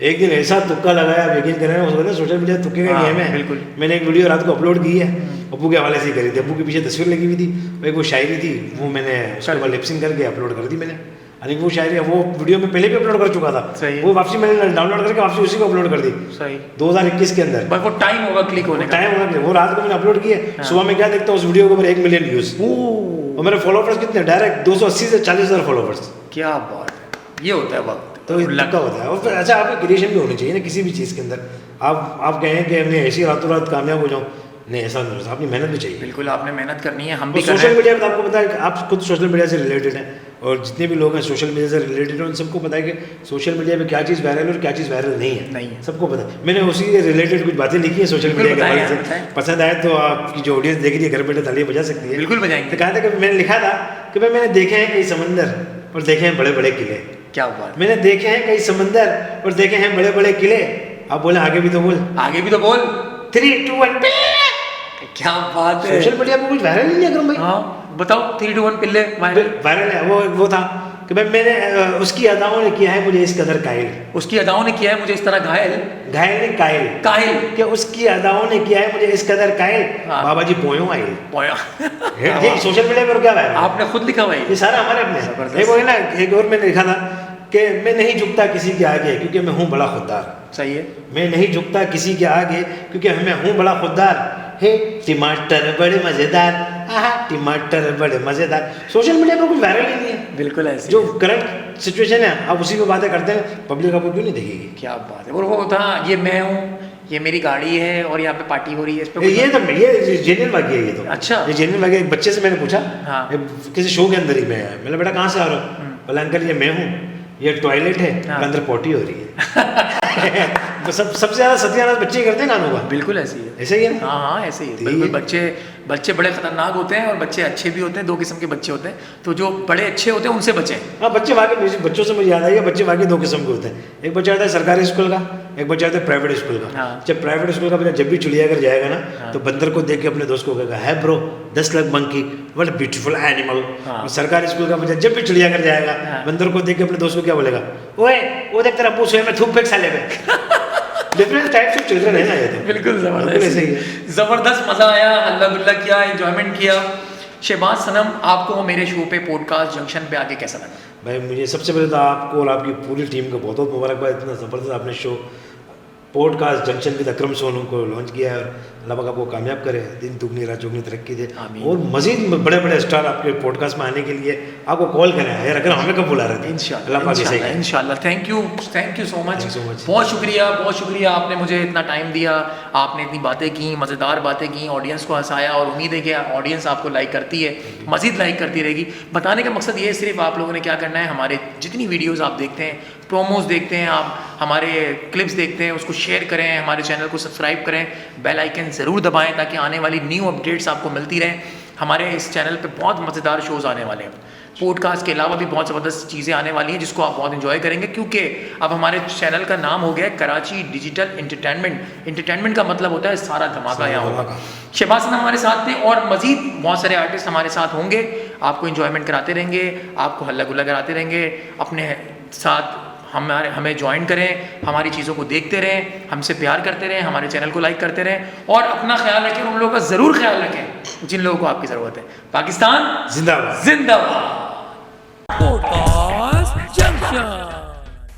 [SPEAKER 2] एक दिन ऐसा तुक्का लगाया, आप यकीन करें, उसको सोशल मीडिया तुक्के का गेम है।
[SPEAKER 1] बिल्कुल।
[SPEAKER 2] मैंने एक वीडियो रात को अपलोड की है, अब्बू के हवाले से ही करी थी। अब्बू के पीछे तस्वीर लगी हुई थी, एक वो शायरी थी, वो मैंने उसके बाद लिपसिंग करके अपलोड कर दी मैंने। यानी वो शायरी वो वीडियो में पहले भी अपलोड कर चुका था, वो वापसी मैंने डाउनलोड करके वापसी उसी को अपलोड कर दी।
[SPEAKER 1] सही।
[SPEAKER 2] 2021 के अंदर।
[SPEAKER 1] बस वो टाइम होगा क्लिक होने का।
[SPEAKER 2] टाइम होगा, वो रात को मैंने अपलोड किया, सुबह में क्या देखता हूँ उस वीडियो के ऊपर 1 मिलियन व्यूज। और मेरे फॉलोवर्स कितने, डायरेक्ट 280 से 40,000 फॉलोवर्स।
[SPEAKER 1] क्या बात है, ये होता है वक्त
[SPEAKER 2] तो लगा होता है। और फिर अच्छा आपकी क्रिएशन भी होनी चाहिए ना किसी भी चीज़ के अंदर। आप कहें कि हमने ऐसी रातों रात कामयाब हो जाऊँ, नहीं ऐसा नहीं होता, आपकी मेहनत भी चाहिए।
[SPEAKER 1] बिल्कुल, आपने मेहनत करनी है, हम भी
[SPEAKER 2] तो सोशल मीडिया में आपको पता है कि आप खुद सोशल मीडिया से रिलेटेड हैं, और जितने भी लोग हैं सोशल मीडिया से रिलेटेड हैं उन सबको पता है कि सोशल मीडिया पे क्या चीज़ वायरल है और क्या चीज़ वायरल नहीं है, सबको पता है। मैंने उसी के रिलेटेड कुछ बातें लिखी है सोशल मीडिया के हवाले से, पसंद आए तो आपकी जो ऑडियंस देख रही है घर बैठे तालियां बजा सकती है।
[SPEAKER 1] बिल्कुल बजाएंगे।
[SPEAKER 2] तो कहा था कि मैंने लिखा था कि भाई मैंने देखे हैं कई समंदर और देखे हैं बड़े बड़े किले।
[SPEAKER 1] क्या बात।
[SPEAKER 2] मैंने देखे हैं कई समंदर और देखे हैं बड़े बड़े किले। आप बोले आगे भी तो बोल,
[SPEAKER 1] आगे भी तो बोल।
[SPEAKER 2] 3, 2, 1
[SPEAKER 1] क्या बात है।
[SPEAKER 2] सोशल मीडिया पे कुछ वायरल नहीं है अकरम भाई।
[SPEAKER 1] हाँ बताओ, 3, 2, 1 पिल्ले
[SPEAKER 2] वायरल है। वो था कि भाई मैंने उसकी अदाओं ने किया है मुझे इस कदर कायल। उसकी अदाओं ने किया है मुझे इस तरह घायल, घायल नहीं कायल, कायल कि उसकी अदाओं ने किया है मुझे इस कदर कायल। बाबा जी पोयो आयल पोयो। ये सोशल मीडिया पर क्या वायरल, आपने खुद लिखा भाई, ये सारा हमारे अपने। वो है ना, एक और मैंने लिखा था कि मैं नहीं झुकता किसी के आगे क्योंकि मैं हूँ बड़ा खुददार। सही है। मैं नहीं झुकता किसी के आगे क्योंकि मैं हूँ बड़ा खुददार। हे टमाटर बड़े मजेदार, टमाटर बड़े मजेदार। सोशल मीडिया पर कुछ वायरल ही नहीं है। बिल्कुल ऐसे जो करंट सिचुएशन है आप उसी पे बातें करते हैं, पब्लिक आपको क्यों नहीं देखेगी। क्या बात है। और वो था ये मैं हूँ, ये मेरी गाड़ी है और यहाँ पे पार्टी हो रही है, इस पे ये तो ये जेन्युइन वाकई है। ये तो अच्छा, ये जेन्युइन वाकई। एक बच्चे से मैंने पूछा, हाँ, किसी शो के अंदर ही मैं, मतलब बेटा कहाँ से आ रहा हूँ, बोला अंकल ये मैं हूँ, ये टॉयलेट है, हाँ, अंदर पॉटी हो रही है। तो सबसे ज्यादा सत्यानाश बच्चे करते हैं गानों का। बिल्कुल ऐसे ही है, ऐसे ही है। हाँ हाँ ऐसे ही है बिल्कुल। बच्चे बड़े खतरनाक होते हैं और बच्चे अच्छे भी होते हैं, 2 किस्म के बच्चे होते हैं। तो जो बड़े अच्छे होते हैं उनसे बचें। हाँ बच्चे वाकई, बच्चों से मुझे याद आई है, बच्चे वाकई 2 किस्म के होते हैं। एक बच्चा आता है सरकारी स्कूल का, एक बच्चा आता है प्राइवेट स्कूल का। हाँ। जब प्राइवेट स्कूल का बच्चा जब भी चिड़ियाघर जाएगा ना, हाँ, तो बंदर को देख के अपने दोस्त को कहेगा है bro 10 lakh monkey, what a beautiful animal. और सरकारी स्कूल का बच्चा जब भी चिड़ियाघर जाएगा, बंदर को देख के अपने दोस्त को क्या बोलेगा, ओए वो देख तेरा पूछ में थूक फेंक साले में। डिफरेंट टाइप्स ऑफ चिल्ड्रन है ना ये तो। बिल्कुल जबरदस्त, ऐसे ही है। जबरदस्त, मजा आया, हल्ला गुल्ला किया, एंजॉयमेंट किया। शहबाज सनम, आपको मेरे शो पे पॉडकास्ट जंक्शन पे आके कैसा लगा? भाई मुझे सबसे पहले तो आपको और आपकी पूरी टीम को बहुत बहुत मुबारकबाद, इतना ज़बरदस्त आपने show podcast junction with Akram Sonu को लॉन्च किया है। और अल्लाह पाक आपको कामयाब करे, दिन दुगनी रात चौगनी तरक्की दे, और मजीद बड़े बड़े स्टार आपके पॉडकास्ट में आने के लिए आपको कॉल करें यार, अगर हमें कब बुला रहे थे। इंशाल्लाह। Thank you so much. बहुत शुक्रिया आपने मुझे इतना टाइम दिया, आपने इतनी बातें की, मज़ेदार बातें की, ऑडियंस को हंसाया, और उम्मीद है कि ऑडियंस आपको लाइक करती है, मज़ीद लाइक करती रहेगी। बताने का मकसद ये है, सिर्फ आप लोगों ने क्या करना है, हमारे जितनी वीडियोज़ आप देखते हैं, प्रोमोज देखते हैं, आप हमारे क्लिप्स देखते हैं, उसको शेयर करें, हमारे चैनल को सब्सक्राइब करें, बेल आइकन ज़रूर दबाएं ताकि आने वाली न्यू अपडेट्स आपको मिलती रहें। हमारे इस चैनल पे बहुत मज़ेदार शोज़ आने वाले हैं, पॉडकास्ट के अलावा भी बहुत ज़बरदस्त चीज़ें आने वाली हैं जिसको आप बहुत एंजॉय करेंगे, क्योंकि अब हमारे चैनल का नाम हो गया है कराची डिजिटल एंटरटेनमेंट। एंटरटेनमेंट का मतलब होता है सारा धमाका यहाँ होगा। शहबाज सनम हमारे साथ थे और मज़ीद बहुत सारे आर्टिस्ट हमारे साथ होंगे, आपको एंजॉयमेंट कराते रहेंगे, आपको हल्ला गुल्ला कराते रहेंगे। अपने साथ हमें ज्वाइन करें, हमारी चीज़ों को देखते रहें, हमसे प्यार करते रहें, हमारे चैनल को लाइक करते रहें, और अपना ख्याल रखें, उन लोगों का ज़रूर ख्याल रखें जिन लोगों को आपकी ज़रूरत है। पाकिस्तान जिंदाबाद।